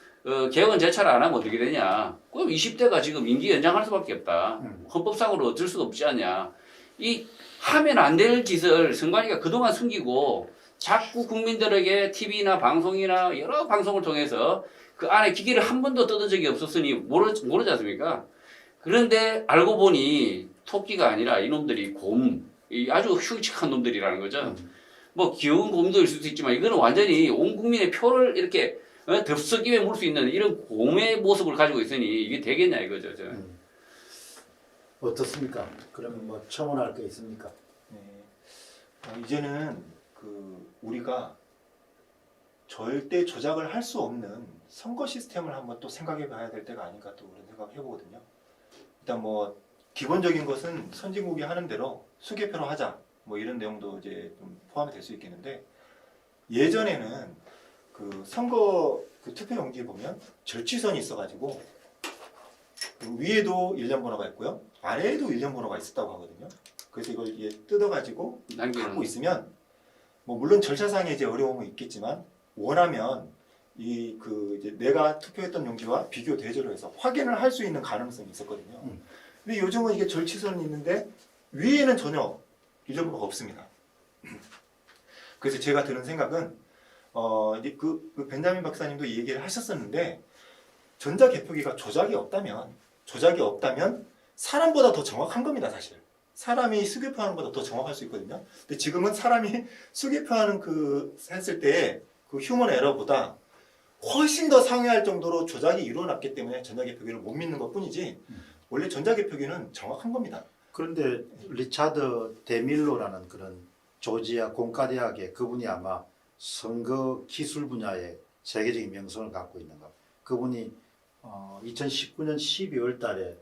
개원 자체를 안 하면 어떻게 되냐. 그럼 20대가 지금 임기 연장할 수밖에 없다. 헌법상으로 어쩔 수가 없지 않냐. 이 하면 안 될 짓을 선관위가 그동안 숨기고 자꾸 국민들에게 TV나 방송이나 여러 방송을 통해서 그 안에 기계를 한 번도 뜯은 적이 없었으니 모르지 않습니까? 그런데 알고 보니 토끼가 아니라 이놈들이 아주 흉측한 놈들이라는 거죠. 뭐 귀여운 곰들일 수도 있지만 이거는 완전히 온 국민의 표를 이렇게 덥석이에 물 수 있는 이런 곰의 모습을 가지고 있으니 이게 되겠냐 이거죠. 저는. 어떻습니까? 그러면 뭐 첨언할 게 있습니까? 네. 이제는 우리가 절대 조작을 할 수 없는 선거 시스템을 한번 또 생각해 봐야 될 때가 아닌가 또 그런 생각을 해보거든요. 일단 뭐 기본적인 것은 선진국이 하는 대로 수개표로 하자 뭐 이런 내용도 이제 좀 포함이 될 수 있겠는데 예전에는 그 선거 그 투표용지에 보면 절취선이 있어가지고 그 위에도 일련 번호가 있고요 아래에도 일련 번호가 있었다고 하거든요. 그래서 이걸 뜯어가지고 갖고 있으면 뭐 물론 절차상에 이제 어려움은 있겠지만 원하면 이제 내가 투표했던 용지와 비교 대조를 해서 확인을 할 수 있는 가능성이 있었거든요. 근데 요즘은 이게 절취선이 있는데 위에는 전혀 일련 번호가 없습니다. 그래서 제가 드는 생각은 이제 그 벤자민 박사님도 이 얘기를 하셨었는데 전자개표기가 조작이 없다면 사람보다 더 정확한 겁니다, 사실. 사람이 수개표하는 것보다 더 정확할 수 있거든요. 근데 지금은 사람이 수개표하는 했을 때 그 휴먼 에러보다 훨씬 더 상회할 정도로 조작이 일어났기 때문에 전자개표기를 못 믿는 것 뿐이지 원래 전자개표기는 정확한 겁니다. 그런데 리차드 데밀로라는 그런 조지아 공과대학의 그분이 아마 선거 기술 분야의 세계적인 명성을 갖고 있는 것. 그분이 2019년 12월 달에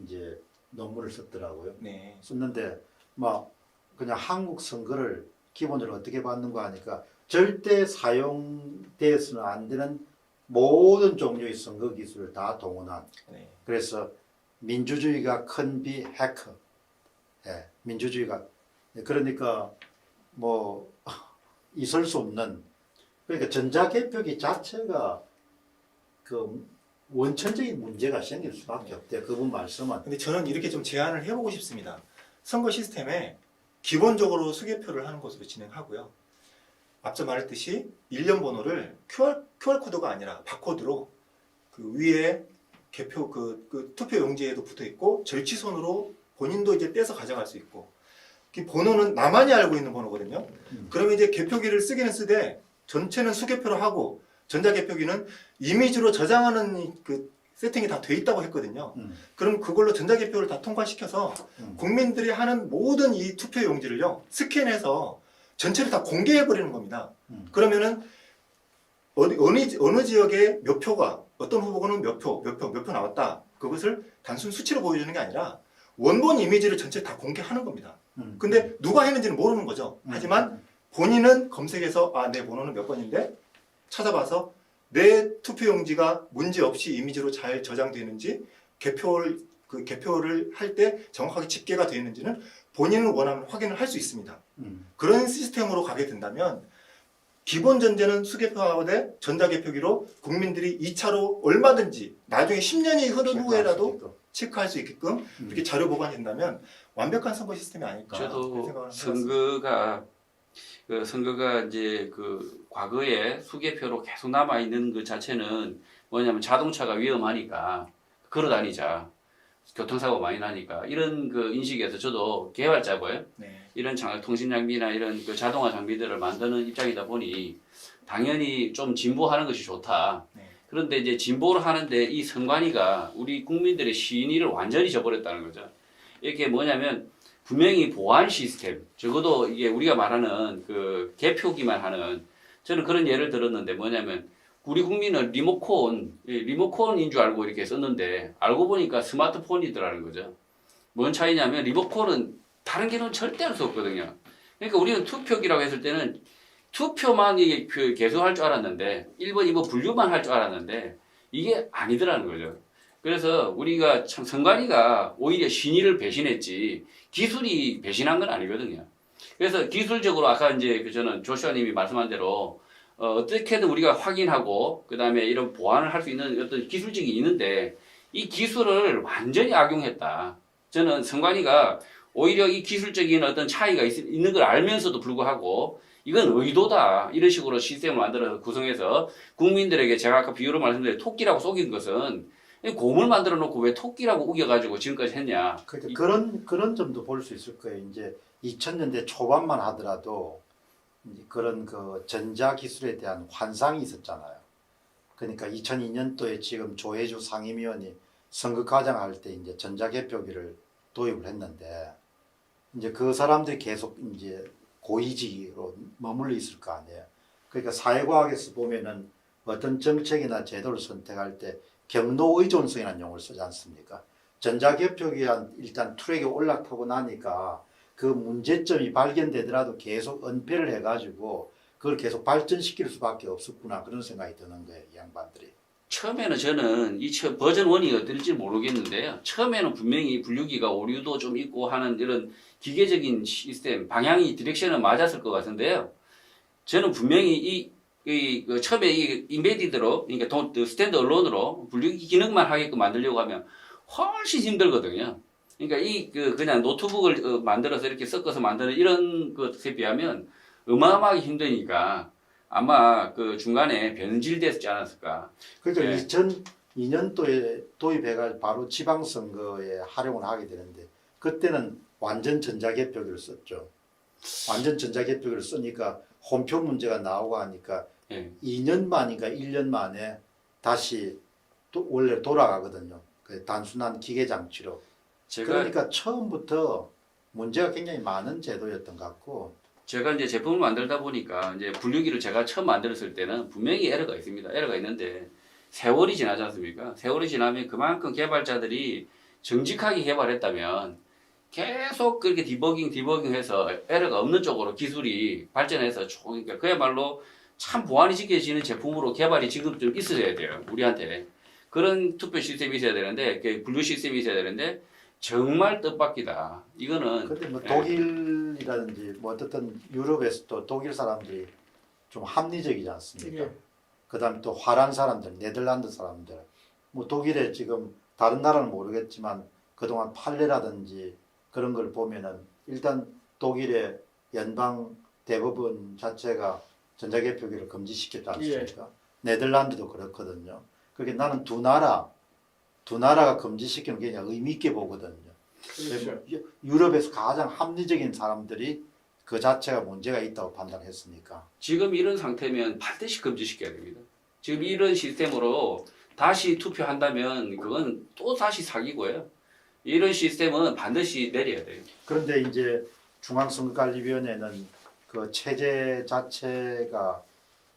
이제 논문을 썼더라고요. 네. 썼는데 막 그냥 한국 선거를 기본적으로 어떻게 받는가 하니까 절대 사용되어서는 안 되는 모든 종류의 선거 기술을 다 동원한. 네. 그래서 민주주의가 큰 비 해커. 예, 민주주의가 그러니까 뭐 있을 수 없는 그러니까 전자개표기 자체가 그 원천적인 문제가 생길 수밖에 없대요. 그분 말씀은. 근데 저는 이렇게 좀 제안을 해보고 싶습니다. 선거 시스템에 기본적으로 수개표를 하는 것으로 진행하고요. 앞서 말했듯이 일련 번호를 QR코드가 아니라 바코드로 그 위에 개표 그 투표 용지에도 붙어 있고 절취선으로 본인도 이제 떼서 가져갈 수 있고 그 번호는 나만이 알고 있는 번호거든요. 그러면 이제 개표기를 쓰기는 쓰되 전체는 수개표로 하고 전자개표기는 이미지로 저장하는 그 세팅이 다 돼 있다고 했거든요. 그럼 그걸로 전자개표를 다 통과시켜서 국민들이 하는 모든 이 투표 용지를요 스캔해서 전체를 다 공개해버리는 겁니다. 그러면은 어느 지역에 몇 표가 어떤 후보는 몇 표 나왔다. 그것을 단순 수치로 보여주는 게 아니라 원본 이미지를 전체 다 공개하는 겁니다. 근데 누가 했는지는 모르는 거죠. 하지만 본인은 검색해서 내 번호는 몇 번인데 찾아봐서 내 투표용지가 문제없이 이미지로 잘 저장되는지 개표를 할 때 정확하게 집계가 되어 있는지는 본인은 원하면 확인을 할 수 있습니다. 그런 시스템으로 가게 된다면 기본 전제는 수개표하되 전자개표기로 국민들이 2차로 얼마든지 나중에 10년이 흐른 후에라도 체크할 수 있게끔 이렇게 자료 보관이 된다면 완벽한 선거 시스템이 아닐까 저도 생각을 선거가 그 선거가 이제 그 과거에 수개표로 계속 남아 있는 그 자체는 뭐냐면 자동차가 위험하니까 걸어 다니자. 교통사고 많이 나니까 이런 그 인식에서 저도 개발자고요. 네. 이런 통신 장비나 이런 그 자동화 장비들을 만드는 입장이다 보니 당연히 좀 진보하는 것이 좋다. 네. 그런데 이제 진보를 하는데 이 선관위가 우리 국민들의 신의를 완전히 저버렸다는 거죠. 이게 뭐냐면 분명히 보안 시스템, 적어도 이게 우리가 말하는 그 개표기만 하는 저는 그런 예를 들었는데 뭐냐면 우리 국민은 리모컨인 줄 알고 이렇게 썼는데 알고 보니까 스마트폰이더라는 거죠. 뭔 차이냐면 리모컨은 다른 기능은 절대 할 수 없거든요. 그러니까 우리는 투표기라고 했을 때는 투표만 이게 개수할 줄 알았는데 1번, 2번 분류만 할 줄 알았는데 이게 아니더라는 거죠. 그래서 우리가 참 선관위가 오히려 신의를 배신했지 기술이 배신한 건 아니거든요. 그래서 기술적으로 아까 이제 저는 조슈아님이 말씀한 대로 어떻게든 우리가 확인하고 그 다음에 이런 보완을 할 수 있는 어떤 기술적이 있는데 이 기술을 완전히 악용했다. 저는 선관위가 오히려 이 기술적인 어떤 차이가 있는 걸 알면서도 불구하고 이건 의도다. 이런 식으로 시스템을 만들어서 구성해서 국민들에게 제가 아까 비유로 말씀드린 토끼라고 속인 것은 곰을 만들어 놓고 왜 토끼라고 우겨가지고 지금까지 했냐. 그러니까 그런 점도 볼 수 있을 거예요. 이제 2000년대 초반만 하더라도 이제 그런 그 전자기술에 대한 환상이 있었잖아요. 그러니까 2002년도에 지금 조혜주 상임위원이 선거 과정할 때 이제 전자개표기를 도입을 했는데 이제 그 사람들이 계속 이제 고위직으로 머물러 있을 거 아니에요. 그러니까 사회과학에서 보면은 어떤 정책이나 제도를 선택할 때 경로 의존성이라는 용어를 쓰지 않습니까? 전자개표기가 일단 트랙에 올라타고 나니까 그 문제점이 발견되더라도 계속 은폐를 해가지고 그걸 계속 발전시킬 수밖에 없었구나 그런 생각이 드는 거예요, 이 양반들이. 처음에는 저는 이 버전 1이 어떨지 모르겠는데요. 처음에는 분명히 분류기가 오류도 좀 있고 하는 이런 기계적인 시스템, 방향이 디렉션은 맞았을 것 같은데요. 저는 분명히 그 처음에 이 인베디드로, 그러니까 스탠드 언론으로 분류기 기능만 하게끔 만들려고 하면 훨씬 힘들거든요. 그러니까 그냥 노트북을 만들어서 이렇게 섞어서 만드는 이런 것에 비하면 어마어마하게 힘드니까 아마 그 중간에 변질됐지 않았을까. 그러니까 네. 2002년도에 도입해가 바로 지방선거에 활용을 하게 되는데 그때는 완전 전자개표기를 썼죠. 완전 전자개표기를 쓰니까 홈표 문제가 나오고 하니까 예. 2년 만인가 1년 만에 다시 또 원래 돌아가거든요. 그 단순한 기계 장치로. 제가 그러니까 처음부터 문제가 굉장히 많은 제도였던 것 같고. 제가 이제 제품을 만들다 보니까 이제 분류기를 제가 처음 만들었을 때는 분명히 에러가 있습니다. 에러가 있는데 세월이 지나지 않습니까? 세월이 지나면 그만큼 개발자들이 정직하게 개발했다면 계속 그렇게 디버깅해서 에러가 없는 쪽으로 기술이 발전해서 그러니까 그야말로 참 보안이 지켜지는 제품으로 개발이 지금 좀 있어야 돼요. 우리한테. 그런 투표 시스템이 있어야 되는데, 분류 시스템이 있어야 되는데, 정말 뜻밖이다. 이거는. 근데 뭐 예. 독일이라든지 뭐 어떻든 유럽에서도 독일 사람들이 좀 합리적이지 않습니까? 예. 그 다음에 또 화란 사람들, 네덜란드 사람들, 뭐 독일에 지금 다른 나라는 모르겠지만 그동안 판례라든지 그런 걸 보면은 일단 독일의 연방 대법원 자체가 전자개표기를 금지시켰지 않습니까? 네덜란드도 그렇거든요. 그러니까 나는 두 나라가 금지시키는 게 그냥 의미 있게 보거든요. 그렇죠. 유럽에서 가장 합리적인 사람들이 그 자체가 문제가 있다고 판단했으니까. 지금 이런 상태면 반드시 금지시켜야 됩니다. 지금 이런 시스템으로 다시 투표한다면 그건 또 다시 사기고요. 이런 시스템은 반드시 내려야 돼요. 그런데 이제 중앙선거관리위원회는 그 체제 자체가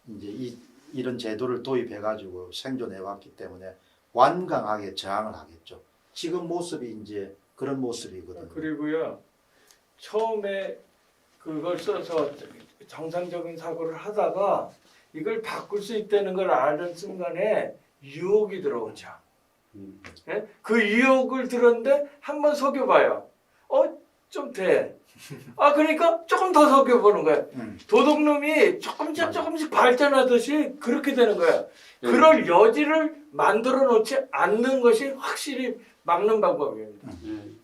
이제 이런 제도를 도입해가지고 생존해왔기 때문에 완강하게 저항을 하겠죠. 지금 모습이 이제 그런 모습이거든요. 그리고요, 처음에 그걸 써서 정상적인 사고를 하다가 이걸 바꿀 수 있다는 걸 아는 순간에 유혹이 들어오죠. 예? 그 유혹을 들었는데 한번 속여봐요. 좀 돼. 그러니까 조금 더 속여보는 거야. 도둑놈이 조금씩 발전하듯이 그렇게 되는 거야. 그럴 여지를 만들어 놓지 않는 것이 확실히 막는 방법입니다.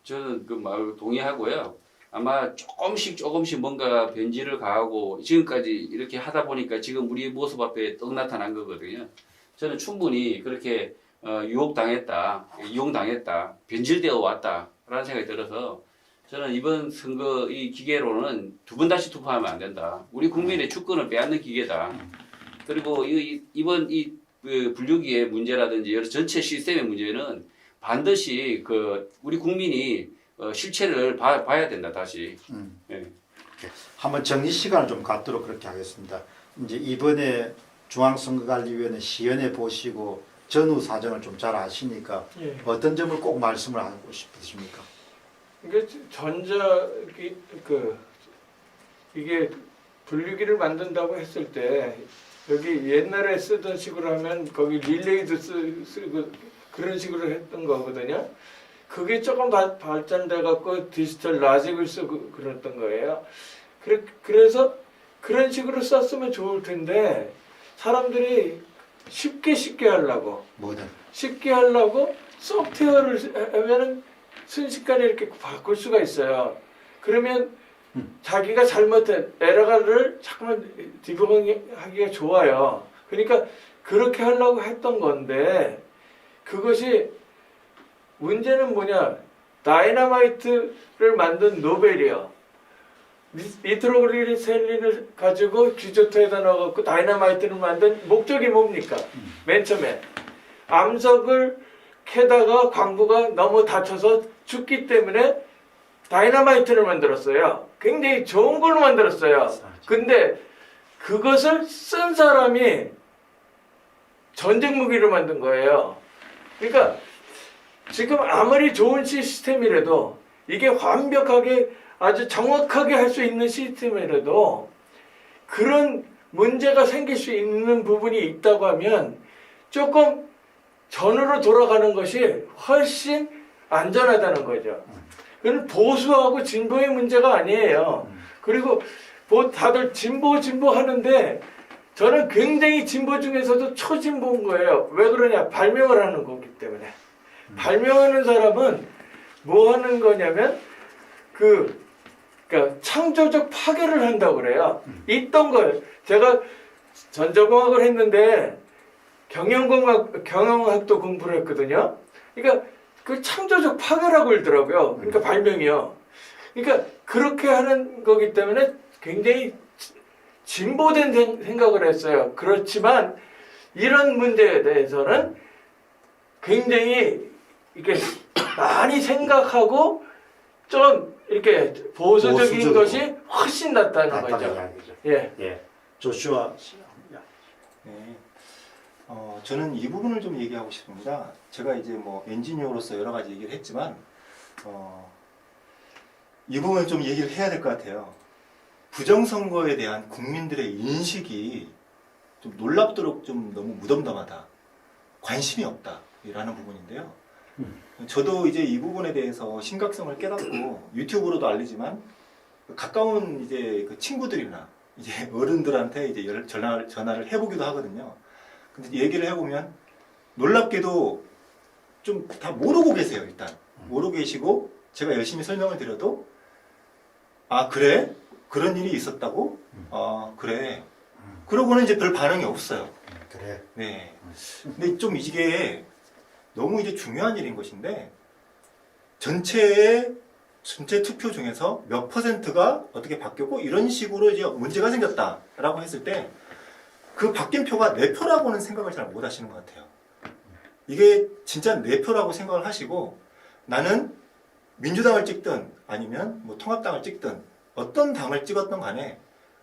저는 그 말 동의하고요. 아마 조금씩 뭔가 변질을 가하고 지금까지 이렇게 하다 보니까 지금 우리 모습 앞에 떡 나타난 거거든요. 저는 충분히 그렇게 유혹당했다, 이용당했다, 변질되어 왔다라는 생각이 들어서 저는 이번 선거 이 기계로는 두 번 다시 투표하면 안 된다. 우리 국민의 주권을 빼앗는 기계다. 그리고 이번 그 분류기의 문제라든지 여러 전체 시스템의 문제는 반드시 우리 국민이 실체를 봐야 된다 다시. 예. 한번 정리 시간을 좀 갖도록 그렇게 하겠습니다. 이제 이번에 중앙선거관리위원회 시연회 보시고 전후 사정을 좀 잘 아시니까 예. 어떤 점을 꼭 말씀을 하고 싶으십니까? 이게 이게 분류기를 만든다고 했을 때 여기 옛날에 쓰던 식으로 하면 거기 릴레이도 쓰고 그런 식으로 했던 거거든요. 그게 조금 발전돼 갖고 디지털 라직을 쓰고 그랬던 거예요. 그래서 그런 식으로 썼으면 좋을 텐데 사람들이 쉽게 하려고 뭐든 쉽게 하려고 소프트웨어를 하면은 순식간에 이렇게 바꿀 수가 있어요. 그러면 자기가 잘못한 에러를 잠깐만 디버깅하기가 좋아요. 그러니까 그렇게 하려고 했던 건데 그것이 문제는 뭐냐? 다이너마이트를 만든 노벨이요. 니트로글리세린을 가지고 규조토에다 넣어갖고 다이너마이트를 만든 목적이 뭡니까? 맨 처음에 암석을 캐다가 광부가 너무 다쳐서 죽기 때문에 다이너마이트를 만들었어요. 굉장히 좋은 걸로 만들었어요. 근데 그것을 쓴 사람이 전쟁 무기를 만든 거예요. 그러니까 지금 아무리 좋은 시스템이라도 이게 완벽하게 아주 정확하게 할 수 있는 시스템이라도 그런 문제가 생길 수 있는 부분이 있다고 하면 조금 전으로 돌아가는 것이 훨씬 안전하다는 거죠. 그건 보수하고 진보의 문제가 아니에요. 그리고 다들 진보 하는데 저는 굉장히 진보 중에서도 초진보인 거예요. 왜 그러냐? 발명을 하는 거기 때문에. 발명하는 사람은 뭐 하는 거냐면 그러니까 창조적 파괴를 한다고 그래요. 있던 걸 제가 전자공학을 했는데 경영학도 공부를 했거든요. 그러니까 그 창조적 파괴라고 그러더라고요. 그러니까 발명이요. 그러니까 그렇게 하는 거기 때문에 굉장히 진보된 생각을 했어요. 그렇지만 이런 문제에 대해서는 굉장히 이렇게 많이 생각하고 좀 이렇게 보수적인 보수적으로. 것이 훨씬 낫다는 거죠. 이야기죠. 예. 조슈아 씨. 네. 저는 이 부분을 좀 얘기하고 싶습니다. 제가 이제 뭐 엔지니어로서 여러 가지 얘기를 했지만 이 부분은 좀 얘기를 해야 될 것 같아요. 부정선거에 대한 국민들의 인식이 좀 놀랍도록 좀 너무 무덤덤하다. 관심이 없다라는 부분인데요. 저도 이제 이 부분에 대해서 심각성을 깨닫고 유튜브로도 알리지만 가까운 이제 그 친구들이나 이제 어른들한테 이제 전화를 해보기도 하거든요. 근데 얘기를 해보면 놀랍게도 좀 다 모르고 계세요. 일단 모르고 계시고 제가 열심히 설명을 드려도 아 그래? 그런 일이 있었다고? 아 그래. 그러고는 이제 별 반응이 없어요. 그래. 네. 근데 좀 이게 너무 이제 중요한 일인 것인데 전체 투표 중에서 몇 %가 어떻게 바뀌었고 이런 식으로 이제 문제가 생겼다라고 했을 때 그 바뀐 표가 내 표라고는 생각을 잘 못 하시는 것 같아요. 이게 진짜 내 표라고 생각을 하시고 나는 민주당을 찍든 아니면 뭐 통합당을 찍든 어떤 당을 찍었던 간에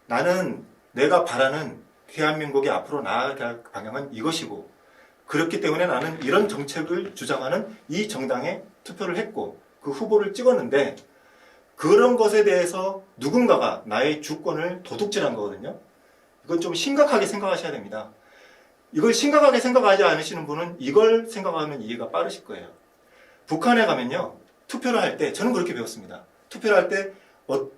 나는 내가 바라는 대한민국이 앞으로 나아갈 방향은 이것이고 그렇기 때문에 나는 이런 정책을 주장하는 이 정당에 투표를 했고 그 후보를 찍었는데 그런 것에 대해서 누군가가 나의 주권을 도둑질한 거거든요. 이건 좀 심각하게 생각하셔야 됩니다. 이걸 심각하게 생각하지 않으시는 분은 이걸 생각하면 이해가 빠르실 거예요. 북한에 가면요. 투표를 할 때 저는 그렇게 배웠습니다. 투표를 할 때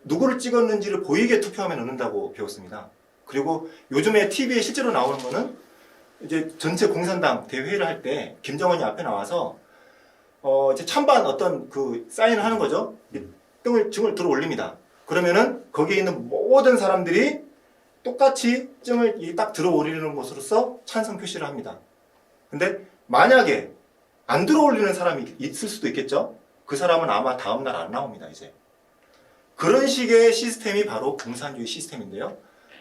누구를 찍었는지를 보이게 투표하면 넣는다고 배웠습니다. 그리고 요즘에 TV에 실제로 나오는 거는 이제 전체 공산당 대회를 할 때 김정은이 앞에 나와서 이제 찬반 어떤 그 사인을 하는 거죠. 증을 들어 올립니다. 그러면은 거기에 있는 모든 사람들이 똑같이 증을 딱 들어 올리는 것으로서 찬성 표시를 합니다. 근데 만약에 안 들어 올리는 사람이 있을 수도 있겠죠? 그 사람은 아마 다음날 안 나옵니다, 이제. 그런 식의 시스템이 바로 공산주의 시스템인데요.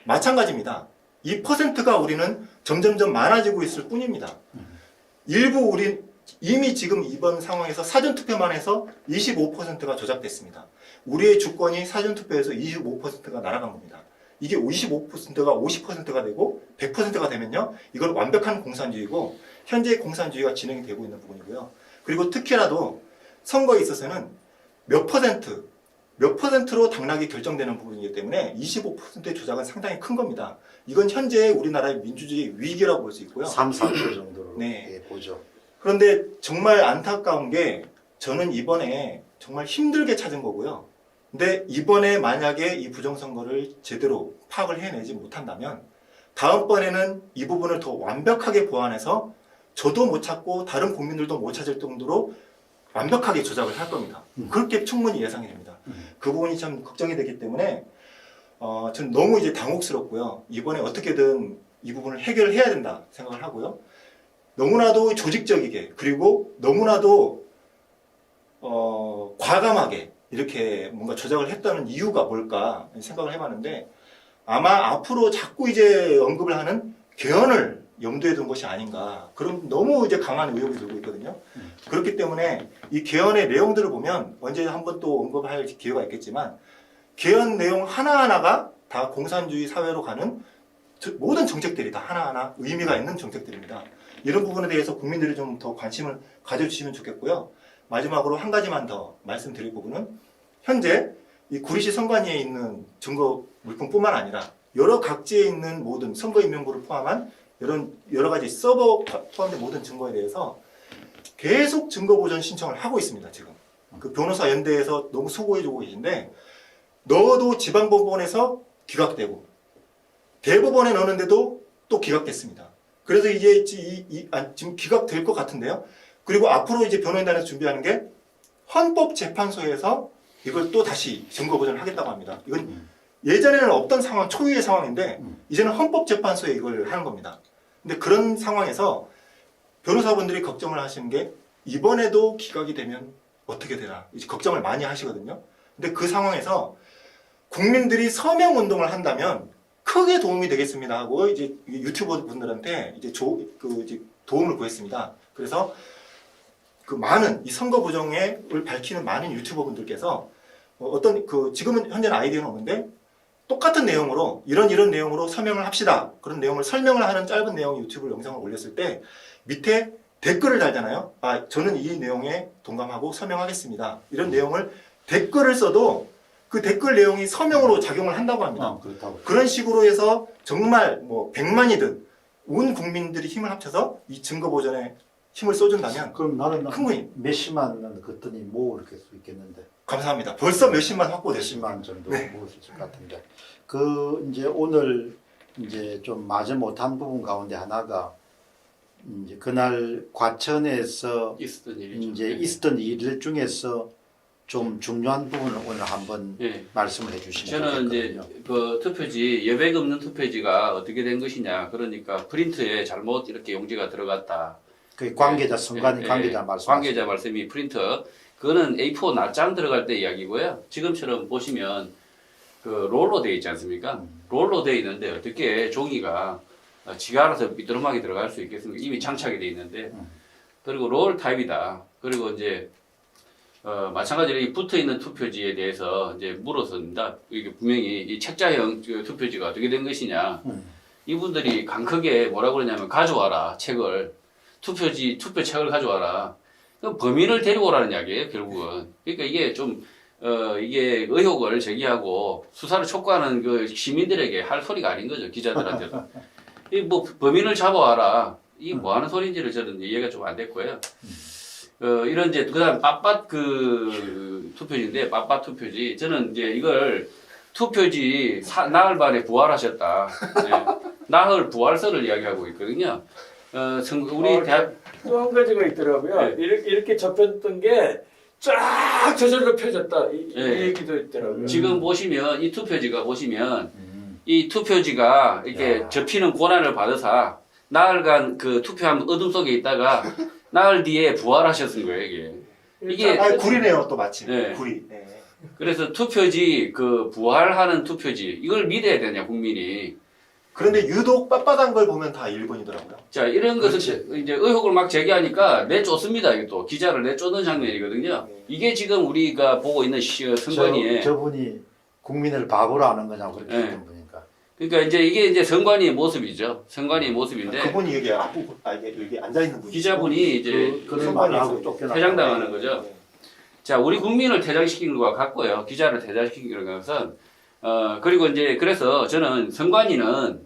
마찬가지입니다. 이 퍼센트가 우리는 점점점 많아지고 있을 뿐입니다. 일부 우리 이미 지금 이번 상황에서 사전투표만 해서 25%가 조작됐습니다. 우리의 주권이 사전투표에서 25%가 날아간 겁니다. 이게 25%가 50%가 되고 100%가 되면요. 이건 완벽한 공산주의고 현재 공산주의가 진행이 되고 있는 부분이고요. 그리고 특히나도 선거에 있어서는 몇 퍼센트로 당락이 결정되는 부분이기 때문에 25%의 조작은 상당히 큰 겁니다. 이건 현재 우리나라의 민주주의 위기라고 볼 수 있고요. 3, 4표 정도로 네. 예, 보죠. 그런데 정말 안타까운 게 저는 이번에 정말 힘들게 찾은 거고요. 근데 이번에 만약에 이 부정선거를 제대로 파악을 해내지 못한다면 다음번에는 이 부분을 더 완벽하게 보완해서 저도 못 찾고 다른 국민들도 못 찾을 정도로 완벽하게 조작을 할 겁니다. 그렇게 충분히 예상이 됩니다. 그 부분이 참 걱정이 되기 때문에 저는 너무 이제 당혹스럽고요. 이번에 어떻게든 이 부분을 해결해야 된다 생각을 하고요. 너무나도 조직적이게 그리고 너무나도 과감하게 이렇게 뭔가 조작을 했다는 이유가 뭘까 생각을 해봤는데 아마 앞으로 자꾸 이제 언급을 하는 개헌을 염두에 둔 것이 아닌가 그런 너무 이제 강한 의혹이 들고 있거든요. 그렇기 때문에 이 개헌의 내용들을 보면 언제 한번 또 언급할 기회가 있겠지만 개헌 내용 하나하나가 다 공산주의 사회로 가는 모든 정책들이 다 하나하나 의미가 있는 정책들입니다. 이런 부분에 대해서 국민들이 좀 더 관심을 가져주시면 좋겠고요. 마지막으로 한 가지만 더 말씀드릴 부분은 현재 이 구리시 선관위에 있는 증거 물품뿐만 아니라 여러 각지에 있는 모든 선거인명부를 포함한 여러 가지 서버 포함된 모든 증거에 대해서 계속 증거 보전 신청을 하고 있습니다. 지금 그 변호사 연대에서 너무 수고해주고 계신데 넣어도 지방법원에서 기각되고 대법원에 넣었는데도 또 기각됐습니다. 그래서 이제 지금 기각될 것 같은데요. 그리고 앞으로 이제 변호인단에서 준비하는 게 헌법재판소에서 이걸 또 다시 증거 보전을 하겠다고 합니다. 이건 예전에는 없던 상황, 초유의 상황인데 이제는 헌법재판소에 이걸 하는 겁니다. 근데 그런 상황에서 변호사분들이 걱정을 하시는 게 이번에도 기각이 되면 어떻게 되나 이제 걱정을 많이 하시거든요. 근데 그 상황에서 국민들이 서명 운동을 한다면 크게 도움이 되겠습니다 하고 이제 유튜버 분들한테 이제 이제 도움을 구했습니다. 그래서 그 많은 이 선거 부정을 밝히는 많은 유튜버 분들께서 어떤 지금은 현재는 아이디어는 없는데 똑같은 내용으로 이런 내용으로 서명을 합시다. 그런 내용을 설명을 하는 짧은 내용 유튜브 영상을 올렸을 때 밑에 댓글을 달잖아요. 아, 저는 이 내용에 동감하고 서명하겠습니다. 이런 내용을 댓글을 써도 그 댓글 내용이 서명으로 작용을 한다고 합니다. 그렇다고. 그런 식으로 해서 정말 뭐 100만이든 온 국민들이 힘을 합쳐서 이 증거 보전에 힘을 써준다면 그럼 나는 큰 거임. 몇십만 그랬더니 모을 수 있겠는데. 감사합니다. 벌써 몇십만 확보됐습니다. 몇십만 정도 네. 모을 수 있을 것 같은데. 그 이제 오늘 이제 좀 마저 못한 부분 가운데 하나가 이제 그날 과천에서 있었던 일이죠. 이제 네. 있었던 일 중에서 좀 중요한 부분을 오늘 한번 예. 말씀을 해주시면 저는 이제 좋겠거든요. 그 투표지 여백 없는 투표지가 어떻게 된 것이냐 그러니까 프린트에 잘못 이렇게 용지가 들어갔다. 그 관계자 선관위 예, 관계자 예. 말씀. 관계자 말씀이 프린터 그거는 A4 낱장 들어갈 때 이야기고요. 지금처럼 보시면 그 롤로 돼 있지 않습니까? 롤로 돼 있는데 어떻게 종이가 지가 알아서 삐뚤하게 들어갈 수 있겠습니까? 이미 장착이 돼 있는데 그리고 롤 타입이다. 그리고 이제 마찬가지로 이 붙어 있는 투표지에 대해서 이제 물었습니다. 이게 분명히 이 책자형 투표지가 어떻게 된 것이냐. 이분들이 강크게 뭐라고 그러냐면 가져와라 책을 투표책을 가져와라. 그럼 범인을 데리고 오라는 이야기예요 결국은. 그러니까 이게 좀 이게 의혹을 제기하고 수사를 촉구하는 그 시민들에게 할 소리가 아닌 거죠 기자들한테도. 이 뭐 범인을 잡아와라. 이게 뭐 하는 소리인지를 저는 이해가 좀 안 됐고요. 이런 이제 그다음 빳빳 그 투표지인데 빳빳 투표지. 저는 이제 이걸 투표지 나흘 만에 부활하셨다. 네. 나흘 부활설을 이야기하고 있거든요. 우리 대학 또 한 가지가 있더라고요. 네. 이렇게 접혔던 게 쫙 저절로 펴졌다 이 예. 얘기도 있더라고요. 지금 보시면 이 투표지가 보시면 음. 이 투표지가 이렇게 야. 접히는 고난을 받으사 나흘간 그 투표한 어둠 속에 있다가 나흘 뒤에 부활하셨은 거예요, 이게. 이게 아, 구리네요, 또 마침. 네. 구리. 네. 그래서 투표지 그 부활하는 투표지 이걸 믿어야 되냐 국민이. 그런데 유독 빳빳한 걸 보면 다 1번이더라고요. 자 이런 것을 그렇지. 이제 의혹을 막 제기하니까 내쫓습니다. 이게 또 기자를 내쫓는 장면이거든요. 이게 지금 우리가 보고 있는 선관위의 저분이 국민을 바보로 하는 거냐고 그렇게 네. 했던 분이니까. 그러니까 이제 이게 이제 선관위의 모습이죠. 선관위의 모습인데 그분이 여기 앞부분, 여기 앉아있는 분이. 기자분이 이제 그런 말을 하고 쫓겨나. 퇴장당하는 거죠. 자, 우리 국민을 퇴장시키는 것과 같고요. 기자를 퇴장시키는 것은 그리고 이제 그래서 저는 선관위는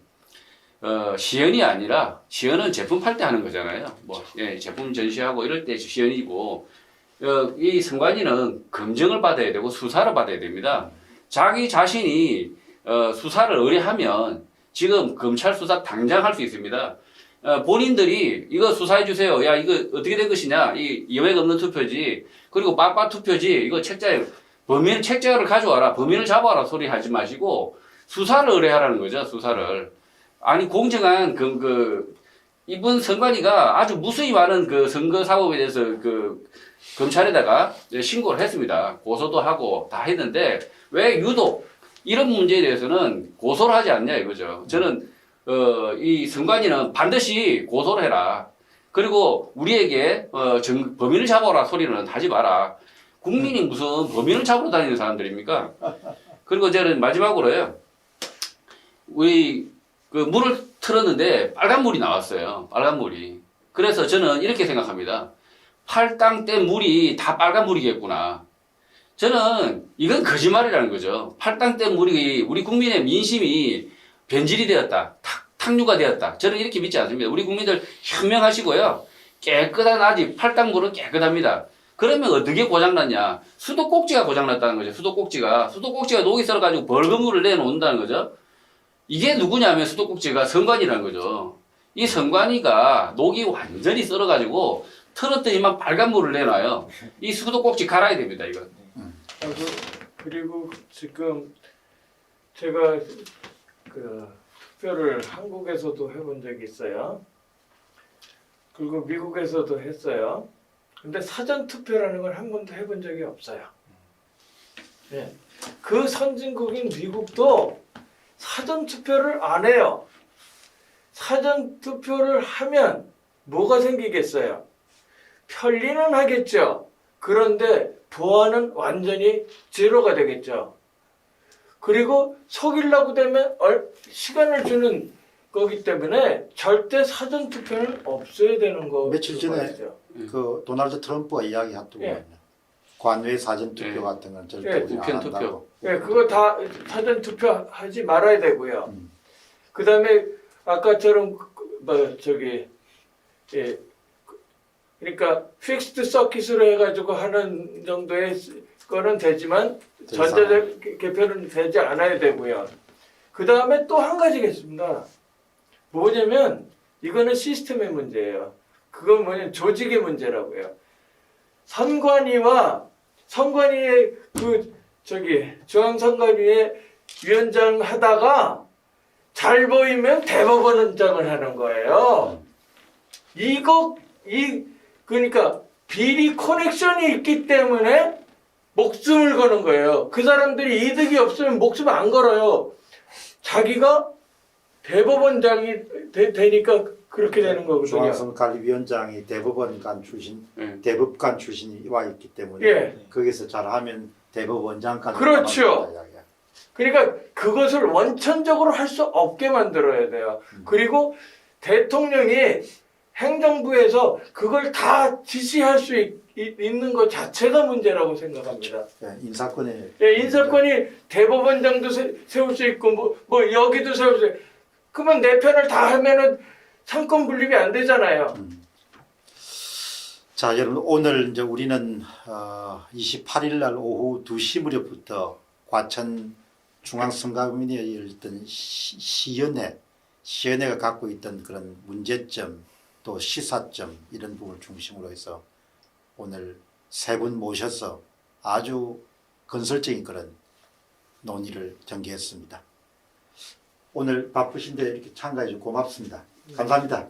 시연이 아니라 시연은 제품 팔 때 하는 거잖아요. 뭐 예, 제품 전시하고 이럴 때 시연이고 이 선관위는 검증을 받아야 되고 수사를 받아야 됩니다. 자기 자신이 수사를 의뢰하면 지금 검찰 수사 당장 할 수 있습니다. 본인들이 이거 수사해 주세요. 야 이거 어떻게 된 것이냐? 이 여백 없는 투표지. 그리고 빠빠 투표지. 이거 책자에 범인 책자를 가져와라. 범인을 잡아라 소리 하지 마시고 수사를 의뢰하라는 거죠. 수사를. 아니 공정한 이번 선관위가 아주 무수히 많은 그 선거 사법에 대해서 그 검찰에다가 신고를 했습니다. 고소도 하고 다 했는데 왜 유독 이런 문제에 대해서는 고소를 하지 않냐 이거죠. 저는 이 선관위는 반드시 고소를 해라. 그리고 우리에게 범인을 잡아라 소리는 하지 마라. 국민이 무슨 범인을 잡으러 다니는 사람들입니까? 그리고 저는 마지막으로요. 우리 그 물을 틀었는데 빨간 물이 나왔어요. 빨간 물이. 그래서 저는 이렇게 생각합니다. 팔당 뗀 물이 다 빨간 물이겠구나. 저는 이건 거짓말이라는 거죠. 팔당 뗀 물이 우리 국민의 민심이 변질이 되었다. 탁류가 되었다. 저는 이렇게 믿지 않습니다. 우리 국민들 현명하시고요. 깨끗한 아직 팔당물은 깨끗합니다. 그러면 어떻게 고장났냐? 수도꼭지가 고장났다는 거죠. 수도꼭지가 녹이 썰어가지고 벌금물을 내놓는다는 거죠. 이게 누구냐면 수도꼭지가 선관위라는 거죠. 이 선관위가 녹이 완전히 썰어가지고 틀었더니만 빨간 물을 내놔요. 이 수도꼭지 갈아야 됩니다. 이거. 그리고 지금 제가 그 투표를 한국에서도 해본 적이 있어요. 그리고 미국에서도 했어요. 근데 사전 투표라는 걸 한 번도 해본 적이 없어요. 네. 그 선진국인 미국도 사전 투표를 안 해요. 사전 투표를 하면 뭐가 생기겠어요? 편리는 하겠죠. 그런데 보안은 완전히 제로가 되겠죠. 그리고 속이려고 되면 시간을 주는 거기 때문에 절대 사전 투표는 없어야 되는 거. 며칠 전에 그 도널드 트럼프가 이야기했더군요. 예. 관외 사전 투표 예. 같은 건 절대 예, 우리는 우편 안 한다고. 투표. 네, 그거 다 사전 투표하지 말아야 되고요. 그 다음에 아까처럼 그러니까 픽스드 서킷으로 해가지고 하는 정도의 거는 되지만 전자적 개표는 되지 않아야 되고요. 그 다음에 또 한 가지가 있습니다. 뭐냐면 이거는 시스템의 문제예요. 그건 뭐냐면 조직의 문제라고요. 선관위의 중앙선관위의 위원장 하다가 잘 보이면 대법원장을 하는 거예요. 그러니까 비리 커넥션이 있기 때문에 목숨을 거는 거예요. 그 사람들이 이득이 없으면 목숨 안 걸어요. 자기가 대법원장이 되니까 그렇게 되는 거거든요. 중앙선관위원장이 대법관 출신이 와 있기 때문에 예. 거기서 잘하면 대법원장까지. 그렇죠. 그러니까 그것을 원천적으로 할 수 없게 만들어야 돼요. 그리고 대통령이 행정부에서 그걸 다 지시할 수 있는 것 자체가 문제라고 생각합니다. 인사권에. 예, 인사권이 대법원장도 세울 수 있고 뭐 여기도 세울 수 있고 그러면 내 편을 다 하면은 상권 분립이 안 되잖아요. 자, 여러분 오늘 이제 우리는 28일 날 오후 2시 무렵부터 과천 중앙선관위에 열렸던 시연회가 갖고 있던 그런 문제점 또 시사점 이런 부분을 중심으로 해서 오늘 세 분 모셔서 아주 건설적인 그런 논의를 전개했습니다. 오늘 바쁘신데 이렇게 참가해 주셔서 고맙습니다. 감사합니다.